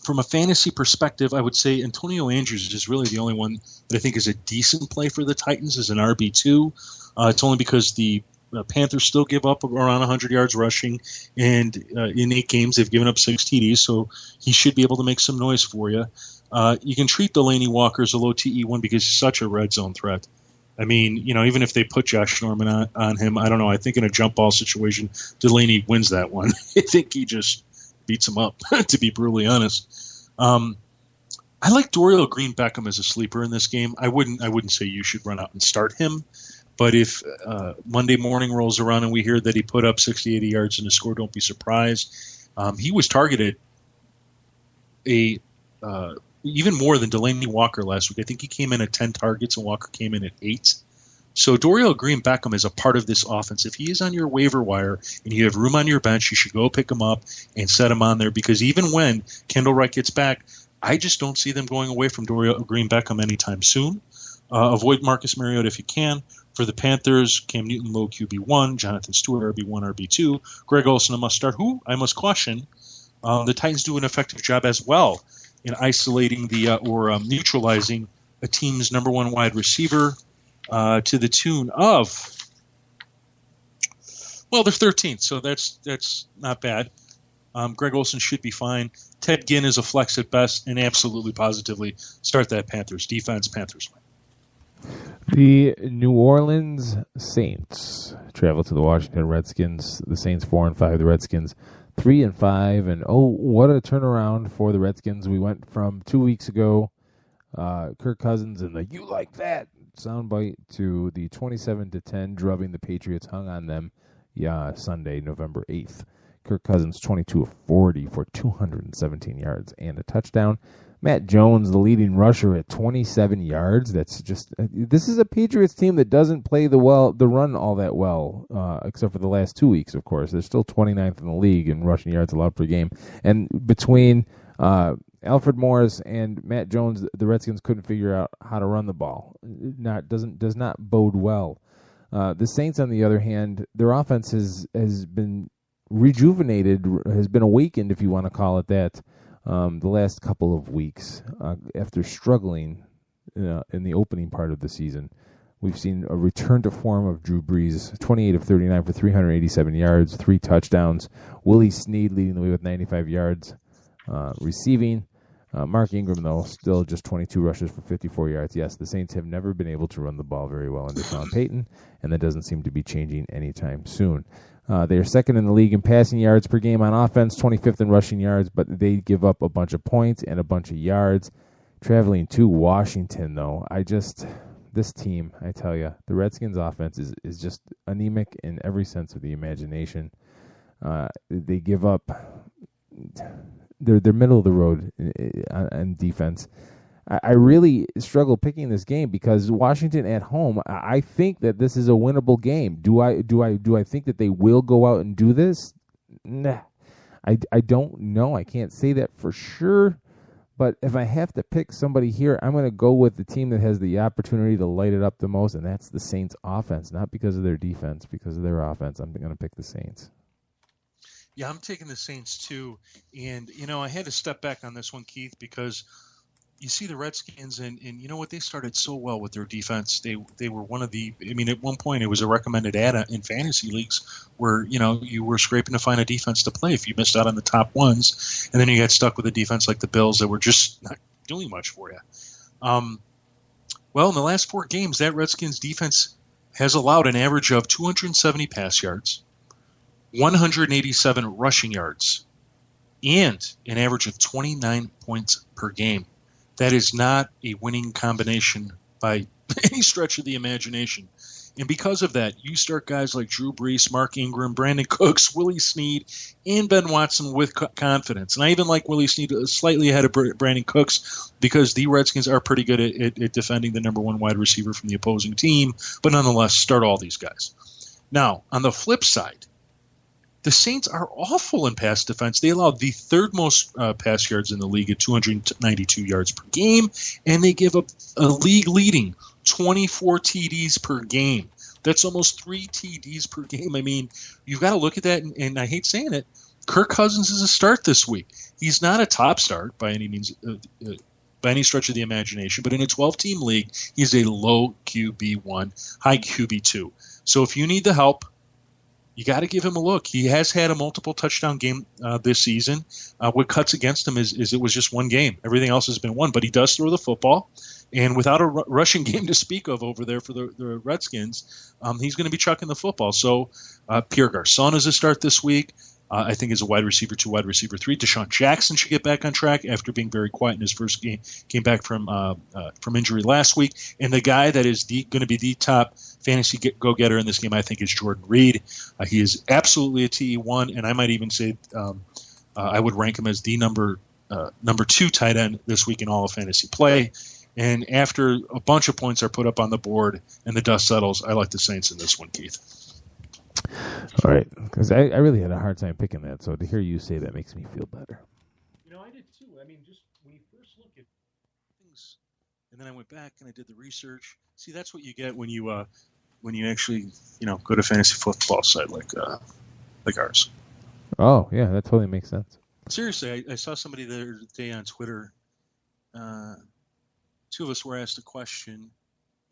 from a fantasy perspective, I would say Antonio Andrews is really the only one that I think is a decent play for the Titans as an RB2. It's only because the Panthers still give up around 100 yards rushing, and in 8 games they've given up 6 TDs, so he should be able to make some noise for you. You can treat Delaney Walker as a low TE1 because he's such a red zone threat. I mean, even if they put Josh Norman on him, I don't know. I think in a jump ball situation, Delaney wins that one. I think he just beats him up, to be brutally honest. I like Dorial Green-Beckham as a sleeper in this game. I wouldn't say you should run out and start him. But if Monday morning rolls around and we hear that he put up 60, 80 yards in a score, don't be surprised. He was targeted even more than Delaney Walker last week. I think he came in at 10 targets and Walker came in at 8. So Dorial Green-Beckham is a part of this offense. If he is on your waiver wire and you have room on your bench, you should go pick him up and set him on there, because even when Kendall Wright gets back, I just don't see them going away from Dorial Green-Beckham anytime soon. Avoid Marcus Mariota if you can. For the Panthers, Cam Newton low QB1, Jonathan Stewart RB1, RB2, Greg Olsen a must start. Who I must caution, the Titans do an effective job as well in isolating or neutralizing a team's number 1 wide receiver to the tune of, well, they're 13th, so that's not bad. Greg Olsen should be fine. Ted Ginn is a flex at best, and absolutely positively start that Panthers defense. Panthers win. The New Orleans Saints travel to the Washington Redskins. The Saints 4-5. The Redskins 3-5. And what a turnaround for the Redskins. We went from 2 weeks ago, Kirk Cousins and the "you like that" soundbite, to the 27-10 drubbing the Patriots hung on them. Sunday, November 8th. Kirk Cousins 22 of 40 for 217 yards and a touchdown. Matt Jones, the leading rusher, at 27 yards. This is a Patriots team that doesn't play the run all that well, except for the last 2 weeks, of course. They're still 29th in the league in rushing yards allowed per game. And between Alfred Morris and Matt Jones, the Redskins couldn't figure out how to run the ball. Does not bode well. The Saints, on the other hand, their offense has been rejuvenated, has been awakened, if you want to call it that, the last couple of weeks after struggling in the opening part of the season. We've seen a return to form of Drew Brees, 28 of 39 for 387 yards, 3 touchdowns. Willie Snead leading the way with 95 yards receiving. Mark Ingram, though, still just 22 rushes for 54 yards. Yes, the Saints have never been able to run the ball very well under Sean Payton, and that doesn't seem to be changing anytime soon. They are second in the league in passing yards per game on offense, 25th in rushing yards, but they give up a bunch of points and a bunch of yards. Traveling to Washington, though, this team, I tell you, the Redskins' offense is just anemic in every sense of the imagination. They give up. They're middle of the road on defense. I really struggle picking this game because Washington at home, I think that this is a winnable game. Do I think that they will go out and do this? Nah. I don't know. I can't say that for sure. But if I have to pick somebody here, I'm going to go with the team that has the opportunity to light it up the most, and that's the Saints offense. Not because of their defense, because of their offense. I'm going to pick the Saints. Yeah, I'm taking the Saints too. And, I had to step back on this one, Keith, because you see the Redskins, and you know what? They started so well with their defense. They were one of the – at one point it was a recommended ad in fantasy leagues where, you were scraping to find a defense to play if you missed out on the top ones. And then you got stuck with a defense like the Bills that were just not doing much for you. Well, in the last 4 games, that Redskins defense has allowed an average of 270 pass yards, 187 rushing yards, and an average of 29 points per game. That is not a winning combination by any stretch of the imagination. And because of that, you start guys like Drew Brees, Mark Ingram, Brandon Cooks, Willie Snead, and Ben Watson with confidence. And I even like Willie Snead slightly ahead of Brandon Cooks because the Redskins are pretty good at defending the number 1 wide receiver from the opposing team. But nonetheless, start all these guys. Now, on the flip side, the Saints are awful in pass defense. They allowed the 3rd most pass yards in the league at 292 yards per game, and they give up a league-leading 24 TDs per game. That's almost 3 TDs per game. I mean, you've got to look at that, and I hate saying it, Kirk Cousins is a start this week. He's not a top start by any means, by any stretch of the imagination, but in a 12-team league, he's a low QB1, high QB2. So if you need the help, you got to give him a look. He has had a multiple touchdown game this season. What cuts against him is it was just one game. Everything else has been won, but he does throw the football. And without a rushing game to speak of over there for the Redskins, he's going to be chucking the football. So Pierre Garçon is a start this week. I think as a wide receiver 2, wide receiver 3. Deshaun Jackson should get back on track after being very quiet in his first game. Came back from injury last week. And the guy that is going to be the top fantasy go-getter in this game, I think, is Jordan Reed. He is absolutely a TE1, and I might even say I would rank him as the number 2 tight end this week in all of fantasy play. And after a bunch of points are put up on the board and the dust settles, I like the Saints in this one, Keith. All right, because I really had a hard time picking that, so to hear you say that makes me feel better. I did too. I mean, just when you first look at things, and then I went back and I did the research. See, that's what you get when you actually go to fantasy football site like ours. Oh yeah, that totally makes sense. Seriously, I saw somebody the other day on Twitter. Two of us were asked a question.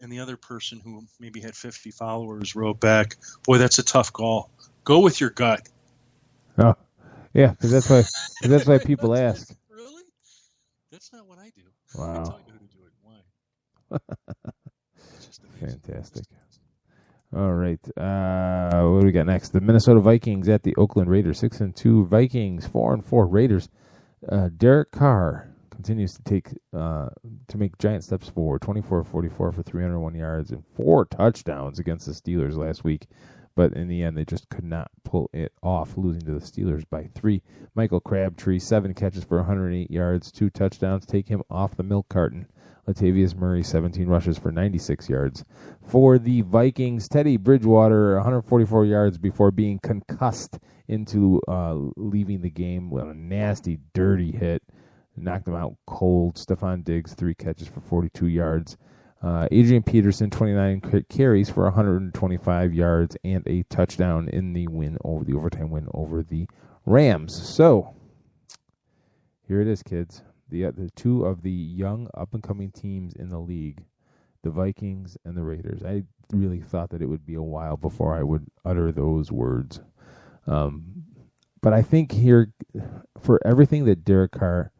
And the other person, who maybe had 50 followers, wrote back, "Boy, that's a tough call. Go with your gut." Oh, yeah, because that's why people ask. Really? That's not what I do. Wow. I tell you who to do it and why. It's just amazing. Fantastic. All right, what do we got next? The Minnesota Vikings at the Oakland Raiders. 6-2 Vikings, 4-4 Raiders. Derek Carr continues to make giant steps forward. 24-44 for 301 yards and 4 touchdowns against the Steelers last week. But in the end, they just could not pull it off, losing to the Steelers by 3. Michael Crabtree, 7 catches for 108 yards, 2 touchdowns, take him off the milk carton. Latavius Murray, 17 rushes for 96 yards. For the Vikings, Teddy Bridgewater, 144 yards before being concussed into leaving the game with a nasty, dirty hit. Knocked him out cold. Stephon Diggs, 3 catches for 42 yards. Adrian Peterson, 29 carries for 125 yards and a touchdown in the overtime win over the Rams. So, here it is, kids. The two of the young, up-and-coming teams in the league, the Vikings and the Raiders. I really thought that it would be a while before I would utter those words. But I think here, for everything that Derek Carr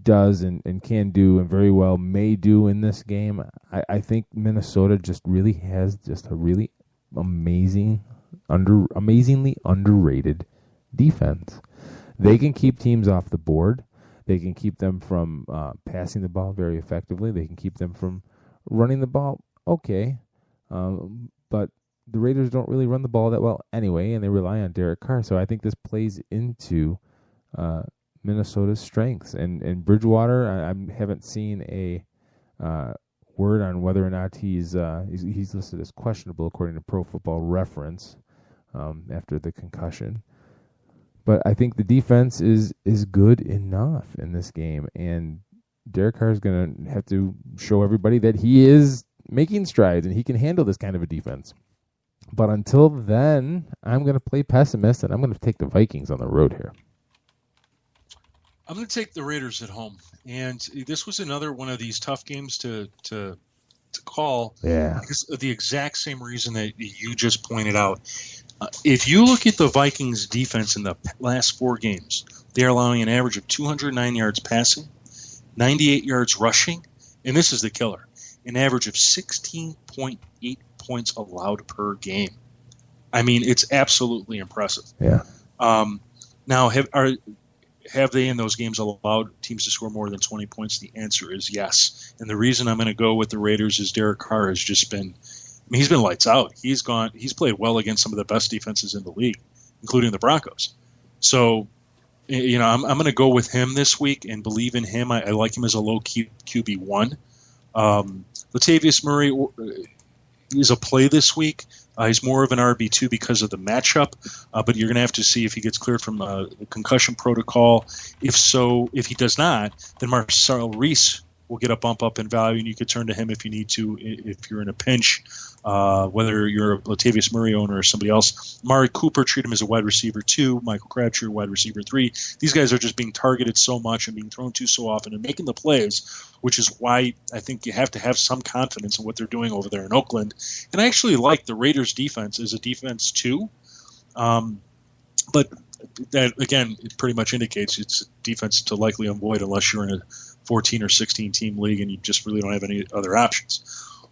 does and can do and very well may do in this game, I think Minnesota just really has just a really amazingly underrated defense. They can keep teams off the board. They can keep them from passing the ball very effectively. They can keep them from running the ball okay. But the Raiders don't really run the ball that well anyway, and they rely on Derek Carr. So I think this plays into Minnesota's strengths. And Bridgewater, I haven't seen a word on whether or not he's listed as questionable according to Pro Football Reference after the concussion. But I think the defense is good enough in this game, and Derek Carr is going to have to show everybody that he is making strides and he can handle this kind of a defense. But until then, I'm going to play pessimist, and I'm going to take the Vikings on the road here. I'm going to take the Raiders at home, and this was another one of these tough games to call. Yeah, because of the exact same reason that you just pointed out. If you look at the Vikings' defense in the last 4 games, they are allowing an average of 209 yards passing, 98 yards rushing, and this is the killer, an average of 16.8 points allowed per game. I mean, it's absolutely impressive. Yeah. Now, have they in those games allowed teams to score more than 20 points? The answer is yes. And the reason I'm going to go with the Raiders is Derek Carr has just been – he's been lights out. He's played well against some of the best defenses in the league, including the Broncos. So, I'm going to go with him this week and believe in him. I like him as a low QB1. Latavius Murray is a play this week. He's more of an RB2 because of the matchup, but you're going to have to see if he gets cleared from the concussion protocol. If he does not, then Marcel Reese will get a bump up in value, and you could turn to him if you need to, if you're in a pinch, whether you're a Latavius Murray owner or somebody else. Amari Cooper, treat him as a wide receiver 2. Michael Crabtree, wide receiver 3. These guys are just being targeted so much and being thrown to so often and making the plays, which is why I think you have to have some confidence in what they're doing over there in Oakland. And I actually like the Raiders' defense as a defense too. But that, again, it pretty much indicates it's a defense to likely avoid unless you're in a 14 or 16 team league and you just really don't have any other options.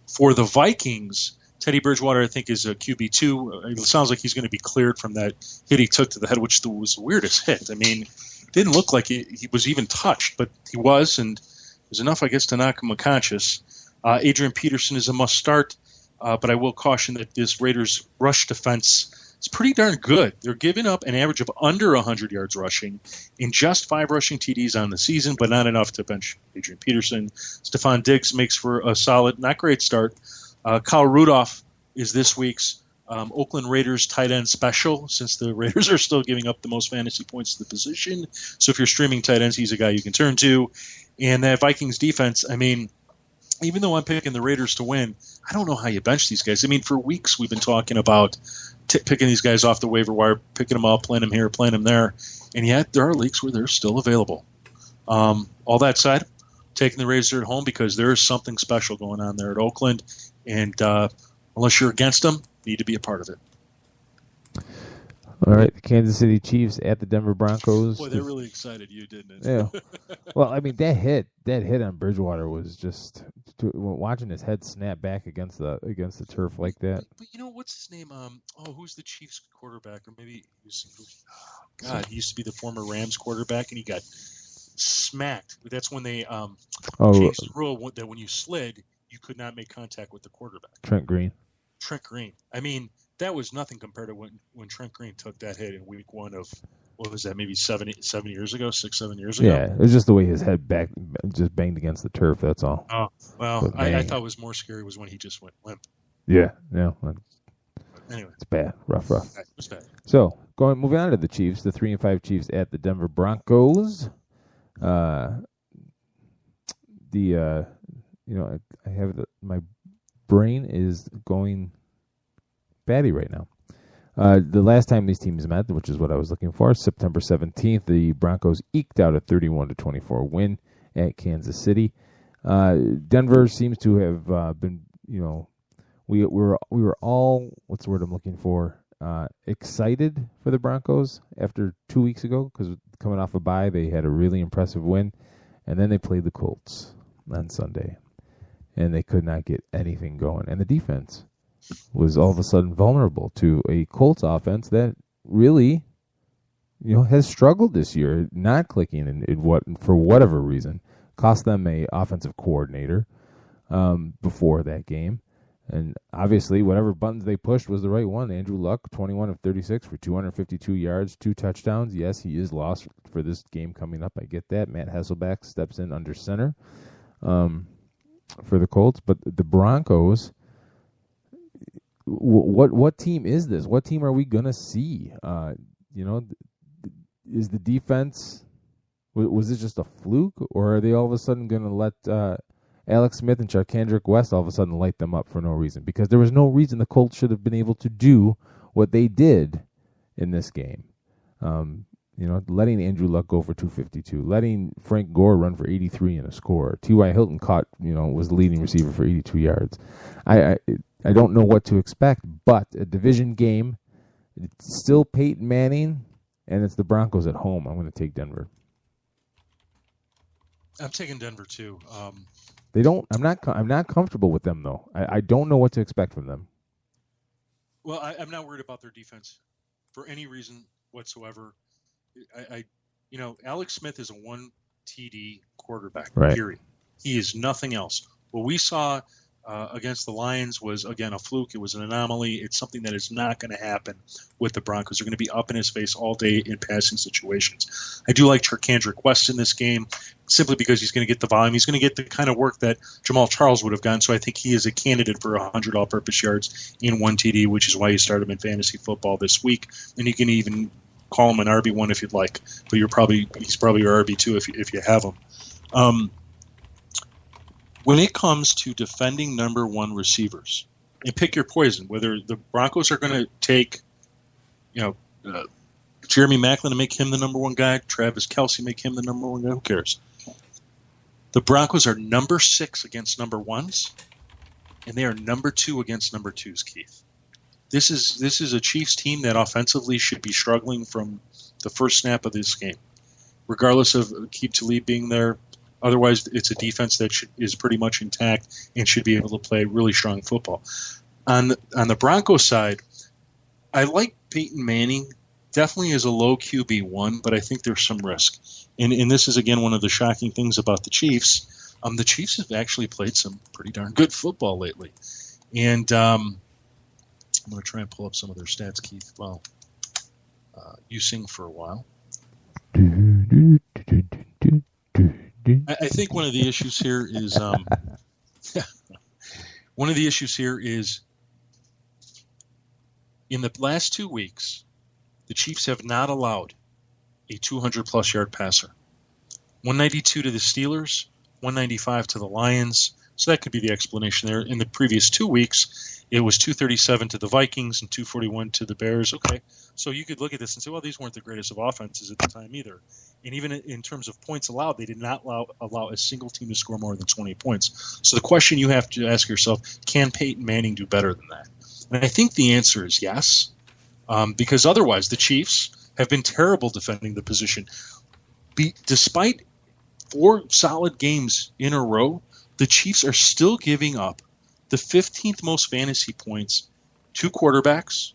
For the Vikings, Teddy Bridgewater, I think, is a QB2. It sounds like he's going to be cleared from that hit he took to the head, which was the weirdest hit. I mean, it didn't look like he was even touched, but he was, and it was enough, I guess, to knock him unconscious. Adrian Peterson is a must start, but I will caution that this Raiders rush defense is pretty darn good. They're giving up an average of under 100 yards rushing in just 5 rushing TDs on the season, but not enough to bench Adrian Peterson. Stephon Diggs makes for a solid, not great start. Kyle Rudolph is this week's Oakland Raiders tight end special, since the Raiders are still giving up the most fantasy points to the position. So if you're streaming tight ends, he's a guy you can turn to. And that Vikings defense, I mean, even though I'm picking the Raiders to win, I don't know how you bench these guys. I mean, for weeks we've been talking about picking these guys off the waiver wire, picking them up, playing them here, playing them there, and yet there are leagues where they're still available. All that said, taking the Raiders at home because there is something special going on there at Oakland, and unless you're against them, you need to be a part of it. All right, the Kansas City Chiefs at the Denver Broncos. Boy, that really excited you, didn't it? Yeah. Well, I mean, that hit on Bridgewater was just watching his head snap back against the turf like that. But you know, what's his name? Who's the Chiefs quarterback? Or maybe he used to be the former Rams quarterback, and he got smacked. That's when they changed the rule that when you slid, you could not make contact with the quarterback. Trent Green. I mean, that was nothing compared to when Trent Green took that hit in week 1 of, what was that, maybe 7 years ago, 6-7 years ago? Yeah, it was just the way his head just banged against the turf, that's all. Oh, well, I thought it was more scary was when he just went limp. Yeah. Anyway. It's bad. Rough. It was bad. So, moving on to the Chiefs, the 3-5 Chiefs at the Denver Broncos. I have my brain is going batty right now. The last time these teams met, which is what I was looking for, September 17th, the Broncos eked out a 31-24 win at Kansas City. Denver seems to have been, we were all, what's the word I'm looking for, excited for the Broncos after 2 weeks ago, because coming off a bye, they had a really impressive win, and then they played the Colts on Sunday, and they could not get anything going. And the defense was all of a sudden vulnerable to a Colts offense that really, has struggled this year, not clicking in what, for whatever reason, cost them a offensive coordinator before that game. And obviously, whatever buttons they pushed was the right one. Andrew Luck, 21 of 36 for 252 yards, 2 touchdowns. Yes, he is lost for this game coming up. I get that. Matt Hasselbeck steps in under center for the Colts. But the Broncos, what team is this? What team are we going to see? Is the defense, was it just a fluke? Or are they all of a sudden going to let Alex Smith and Charkandrick West all of a sudden light them up for no reason? Because there was no reason the Colts should have been able to do what they did in this game. Letting Andrew Luck go for 252, letting Frank Gore run for 83 and a score. T.Y. Hilton was the leading receiver for 82 yards. I don't know what to expect, but a division game, it's still Peyton Manning, and it's the Broncos at home. I'm going to take Denver. I'm taking Denver too. I'm not comfortable with them though. I don't know what to expect from them. Well, I'm not worried about their defense for any reason whatsoever. Alex Smith is a 1 TD quarterback. Right. Period. He is nothing else. What we saw against the Lions was, again, a fluke. It was an anomaly. It's something that is not going to happen with the Broncos. They're going to be up in his face all day in passing situations. I do like Charkandrick West in this game simply because he's going to get the volume. He's going to get the kind of work that Jamal Charles would have gotten. So I think he is a candidate for 100 all-purpose yards in 1 TD, which is why you start him in fantasy football this week. And you can even call him an RB1 if you'd like, but he's probably your RB2 if you have him. When it comes to defending number one receivers, and pick your poison, whether the Broncos are going to take, Jeremy Maclin to make him the number one guy, Travis Kelce make him the number one guy, who cares? The Broncos are number 6 against number ones, and they are number 2 against number twos, Keith. This is a Chiefs team that offensively should be struggling from the first snap of this game, regardless of Aqib Talib being there. Otherwise, it's a defense that is pretty much intact and should be able to play really strong football. On the Broncos side, I like Peyton Manning. Definitely is a low QB1, but I think there's some risk. And this is, again, one of the shocking things about the Chiefs. The Chiefs have actually played some pretty darn good football lately. And I'm going to try and pull up some of their stats, Keith, while you sing for a while. I think one of the issues here is in the last 2 weeks, the Chiefs have not allowed a 200-plus yard passer. 192 to the Steelers, 195 to the Lions. So that could be the explanation there. In the previous 2 weeks, it was 237 to the Vikings and 241 to the Bears. Okay, so you could look at this and say, well, these weren't the greatest of offenses at the time either. And even in terms of points allowed, they did not allow a single team to score more than 20 points. So the question you have to ask yourself, can Peyton Manning do better than that? And I think the answer is yes, because otherwise the Chiefs have been terrible defending the position. Despite 4 solid games in a row, the Chiefs are still giving up the 15th most fantasy points to quarterbacks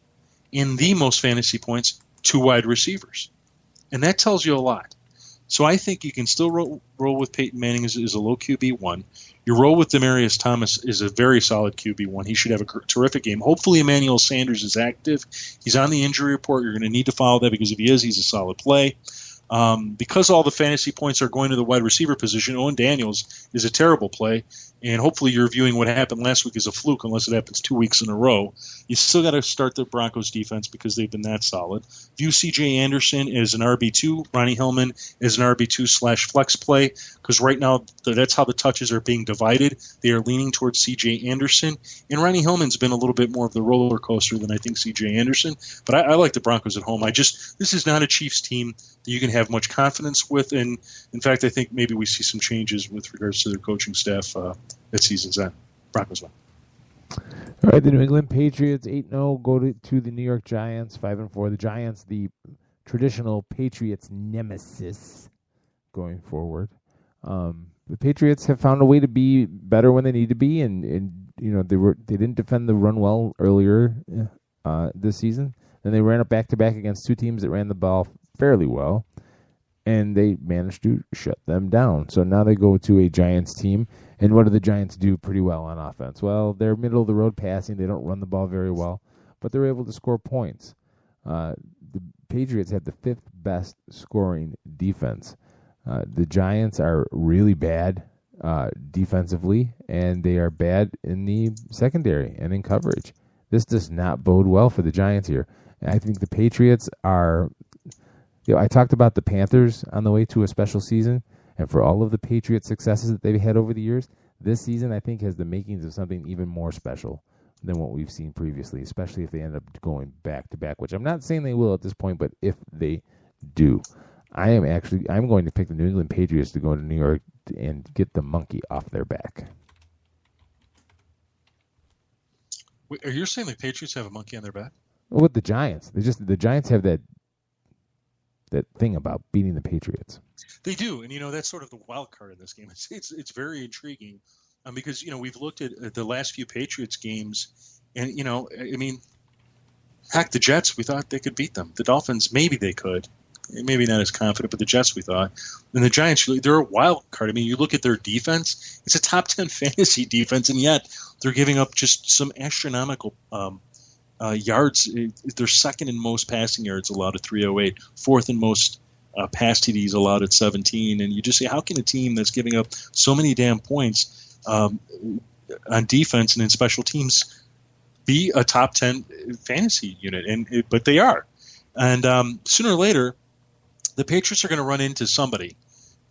and the most fantasy points to wide receivers. And that tells you a lot. So I think you can still roll with Peyton Manning as a low QB1. Your roll with Demaryius Thomas is a very solid QB1. He should have a terrific game. Hopefully Emmanuel Sanders is active. He's on the injury report. You're going to need to follow that because if he is, he's a solid play. Because all the fantasy points are going to the wide receiver position, Owen Daniels is a terrible play, and hopefully you're viewing what happened last week as a fluke unless it happens 2 weeks in a row. You still got to start the Broncos defense because they've been that solid. View C.J. Anderson as an RB2, Ronnie Hillman as an RB2/flex play, because right now that's how the touches are being divided. They are leaning towards C.J. Anderson, and Ronnie Hillman's been a little bit more of the roller coaster than I think C.J. Anderson, but I like the Broncos at home. This is not a Chiefs team that you can have much confidence with, and in fact, I think maybe we see some changes with regards to their coaching staff at season's end. Broncos win. All right, the New England Patriots 8-0 go to the New York Giants 5-4. The Giants, the traditional Patriots nemesis going forward. The Patriots have found a way to be better when they need to be, and they didn't defend the run well earlier this season. Then they ran it back-to-back against 2 teams that ran the ball fairly well, and they managed to shut them down. So now they go to a Giants team, and what do the Giants do pretty well on offense? Well, they're middle-of-the-road passing. They don't run the ball very well, but they're able to score points. The Patriots have the 5th best scoring defense. The Giants are really bad defensively, and they are bad in the secondary and in coverage. This does not bode well for the Giants here. And I think the Patriots are... I talked about the Panthers on the way to a special season, and for all of the Patriots' successes that they've had over the years, this season I think has the makings of something even more special than what we've seen previously, especially if they end up going back-to-back, which I'm not saying they will at this point, but if they do. I'm going to pick the New England Patriots to go to New York and get the monkey off their back. Wait, are you saying the Patriots have a monkey on their back? Well, with the Giants. The Giants have that thing about beating the Patriots. They do, and that's sort of the wild card in this game. It's very intriguing because we've looked at the last few Patriots games, and heck, the Jets, we thought they could beat them. The Dolphins, maybe they could, maybe not as confident, but the Jets, we thought. And the Giants, they're a wild card. You look at their defense; it's a top 10 fantasy defense, and yet they're giving up just some astronomical yards. They're second in most passing yards allowed at 308, 4th in most pass TDs allowed at 17. And you just say, how can a team that's giving up so many damn points on defense and in special teams be a top 10 fantasy unit? But they are. And sooner or later, the Patriots are going to run into somebody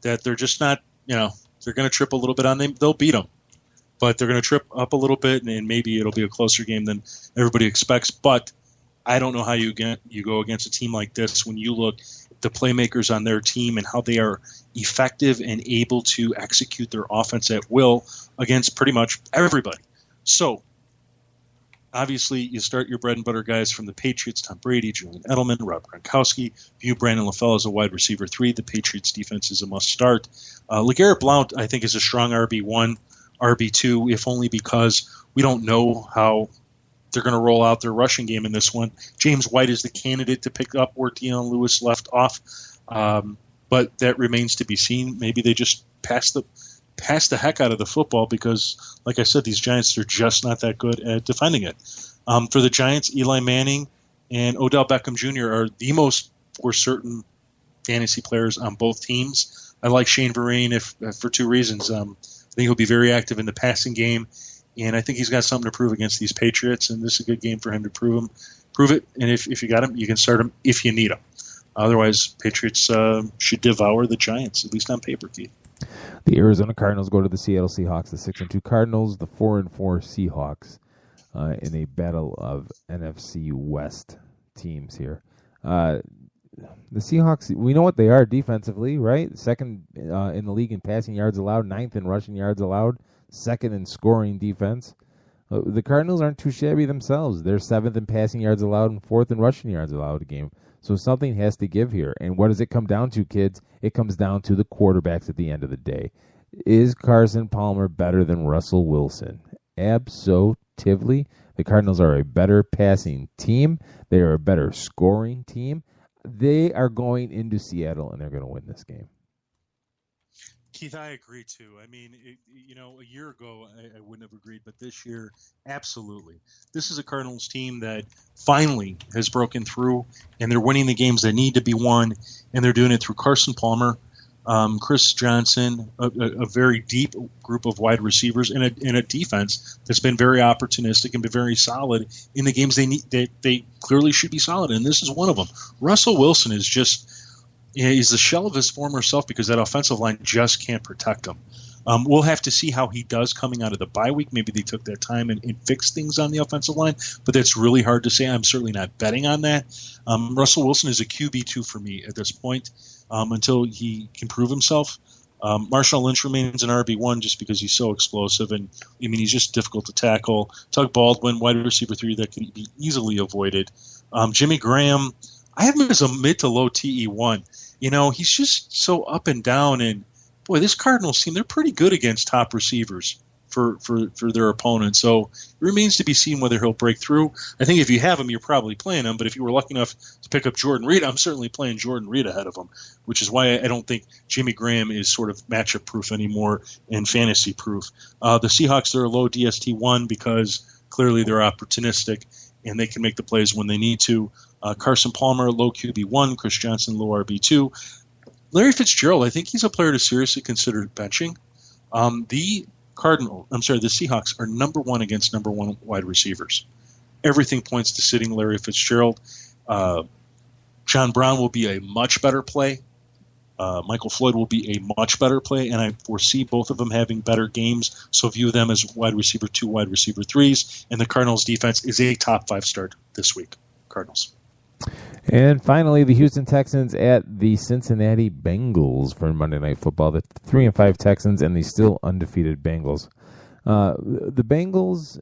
that they're just not, they're going to trip a little bit on them. They'll beat them. but they're going to trip up a little bit, and maybe it'll be a closer game than everybody expects. But I don't know how you go against a team like this when you look at the playmakers on their team and how they are effective and able to execute their offense at will against pretty much everybody. So, obviously, you start your bread and butter guys from the Patriots: Tom Brady, Julian Edelman, Rob Gronkowski. View Brandon LaFell as a wide receiver 3. The Patriots defense is a must start. LeGarrette Blount, I think, is a strong RB1, RB2, if only because we don't know how they're going to roll out their rushing game in this one. James White is the candidate to pick up where Deion Lewis left off, but that remains to be seen. Maybe they just pass the heck out of the football because, like I said, these Giants are just not that good at defending it. For the Giants, Eli Manning and Odell Beckham Jr. are the most for certain fantasy players on both teams. I like Shane Vereen for two reasons. I think he'll be very active in the passing game, and I think he's got something to prove against these Patriots, and this is a good game for him to prove it. And if you got him, you can start him if you need him. Otherwise, Patriots should devour the Giants, at least on paper, Keith. The Arizona Cardinals go to the Seattle Seahawks, the 6-2 Cardinals, the 4-4 Seahawks, in a battle of NFC West teams here. The Seahawks, we know what they are defensively, right? Second in the league in passing yards allowed, 9th in rushing yards allowed, 2nd in scoring defense. The Cardinals aren't too shabby themselves. They're 7th in passing yards allowed and 4th in rushing yards allowed a game. So something has to give here. And what does it come down to, kids? It comes down to the quarterbacks at the end of the day. Is Carson Palmer better than Russell Wilson? Absolutely. The Cardinals are a better passing team. They are a better scoring team. They are going into Seattle, and they're going to win this game. Keith, I agree, too. I mean, a year ago, I wouldn't have agreed, but this year, absolutely. This is a Cardinals team that finally has broken through, and they're winning the games that need to be won, and they're doing it through Carson Palmer, Chris Johnson, a very deep group of wide receivers, and a defense that's been very opportunistic and been very solid in the games they clearly should be solid, and this is one of them. Russell Wilson is just... he's the shell of his former self because that offensive line just can't protect him. We'll have to see how he does coming out of the bye week. Maybe they took that time and fixed things on the offensive line, but that's really hard to say. I'm certainly not betting on that. Russell Wilson is a QB2 for me at this point until he can prove himself. Marshawn Lynch remains an RB1 just because he's so explosive, and I mean he's just difficult to tackle. Tug Baldwin, wide receiver 3, that can be easily avoided. Jimmy Graham, I have him as a mid to low TE1. He's just so up and down, and boy, this Cardinals team, they're pretty good against top receivers for their opponents. So it remains to be seen whether he'll break through. I think if you have him, you're probably playing him, but if you were lucky enough to pick up Jordan Reed, I'm certainly playing Jordan Reed ahead of him, which is why I don't think Jimmy Graham is sort of matchup proof anymore and fantasy proof. The Seahawks, they're a low DST1 because clearly they're opportunistic and they can make the plays when they need to. Carson Palmer, low QB1. Chris Johnson, low RB2. Larry Fitzgerald, I think he's a player to seriously consider benching. The Seahawks are number 1 against number 1 wide receivers. Everything points to sitting Larry Fitzgerald. John Brown will be a much better play. Michael Floyd will be a much better play, and I foresee both of them having better games, so view them as wide receiver 2, wide receiver 3s, and the Cardinals' defense is a top 5 start this week. Cardinals. And finally, the Houston Texans at the Cincinnati Bengals for Monday Night Football. The 3-5 Texans and the still undefeated Bengals. The Bengals,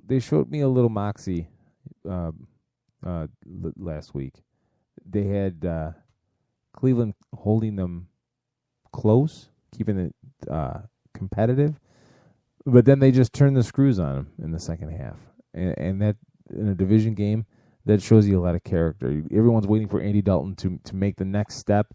they showed me a little moxie last week. They had Cleveland holding them close, keeping it competitive, but then they just turned the screws on them in the second half. And that, in a division game, that shows you a lot of character. Everyone's waiting for Andy Dalton to make the next step.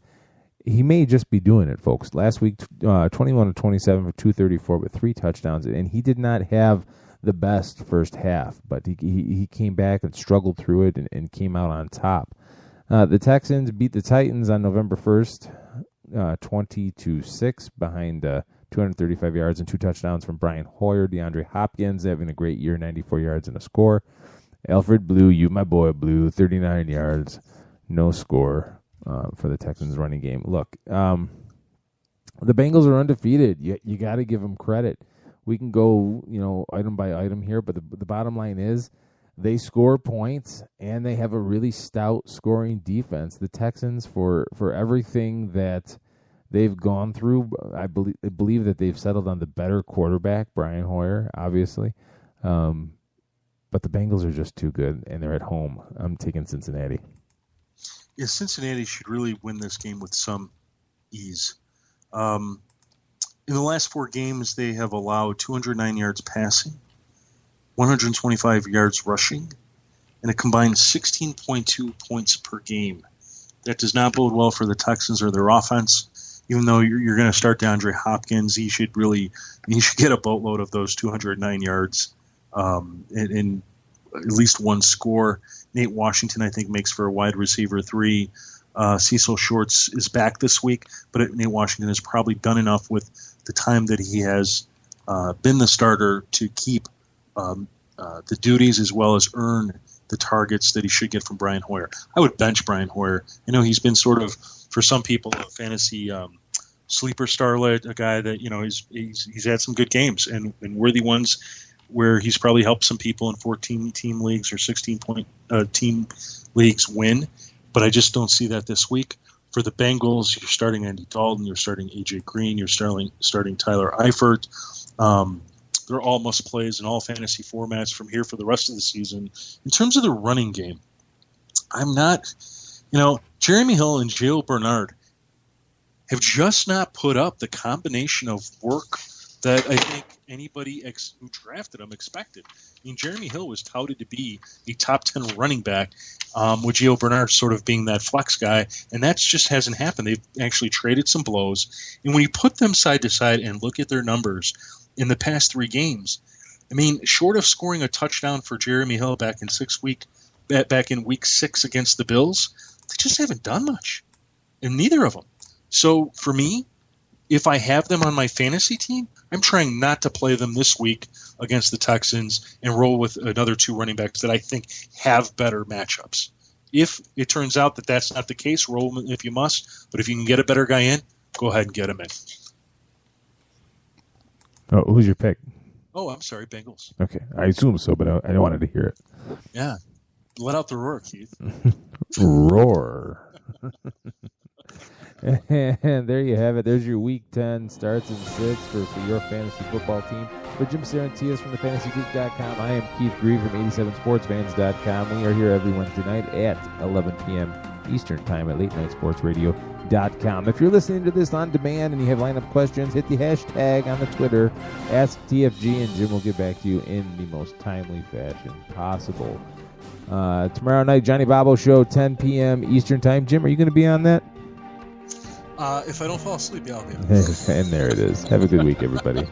He may just be doing it, folks. Last week, 21 of 27 for 234 with 3 touchdowns, and he did not have the best first half, but he came back and struggled through it and came out on top. The Texans beat the Titans on November 1st, 20-6, behind 235 yards and 2 touchdowns from Brian Hoyer. DeAndre Hopkins having a great year, 94 yards and a score. Alfred Blue, you my boy Blue, 39 yards, no score for the Texans running game. Look, the Bengals are undefeated. You got to give them credit. we can go, item by item here, but the bottom line is they score points and they have a really stout scoring defense. The Texans, for everything that they've gone through, I believe that they've settled on the better quarterback, Brian Hoyer, obviously. But the Bengals are just too good, and they're at home. I'm taking Cincinnati. Yeah, Cincinnati should really win this game with some ease. In the last 4 games, they have allowed 209 yards passing, 125 yards rushing, and a combined 16.2 points per game. That does not bode well for the Texans or their offense. Even though you're going to start DeAndre Hopkins, he should get a boatload of those 209 yards in at least one score. Nate Washington, I think, makes for a wide receiver 3. Cecil Shorts is back this week, but Nate Washington has probably done enough with the time that he has been the starter to keep the duties as well as earn the targets that he should get from Brian Hoyer. I would bench Brian Hoyer. I know he's been sort of, for some people, a fantasy sleeper starlet, a guy that he's had some good games and worthy ones where he's probably helped some people in 14-team leagues or 16-team leagues win. But I just don't see that this week. For the Bengals, you're starting Andy Dalton, you're starting A.J. Green, you're starting Tyler Eifert. They're all must-plays in all fantasy formats from here for the rest of the season. In terms of the running game, I'm not – Jeremy Hill and Gio Bernard have just not put up the combination of work that I think anybody who drafted him expected. I mean, Jeremy Hill was touted to be a top 10 running back, with Gio Bernard sort of being that flex guy, and that just hasn't happened. They've actually traded some blows, and when you put them side to side and look at their numbers in the past 3 games, I mean, short of scoring a touchdown for Jeremy Hill back in week 6 against the Bills, they just haven't done much, and neither of them. So for me, if I have them on my fantasy team, I'm trying not to play them this week against the Texans and roll with another 2 running backs that I think have better matchups. If it turns out that that's not the case, roll them if you must. But if you can get a better guy in, go ahead and get him in. Oh, who's your pick? Oh, I'm sorry, Bengals. Okay, I assume so, but I wanted to hear it. Yeah. Let out the roar, Keith. Roar. And there you have it. There's your Week 10 starts and sits for your fantasy football team. For Jim Sarantias from thefantasygeek.com, I am Keith Grieve from 87sportsfans.com. We are here every Wednesday night at 11 p.m. Eastern Time at latenightsportsradio.com. If you're listening to this on demand and you have lineup questions, hit the hashtag on the Twitter, AskTFG, and Jim will get back to you in the most timely fashion possible. Tomorrow night, Johnny Bobo Show, 10 p.m. Eastern Time. Jim, are you going to be on that? If I don't fall asleep, yeah, I'll be on. And there it is. Have a good week, everybody.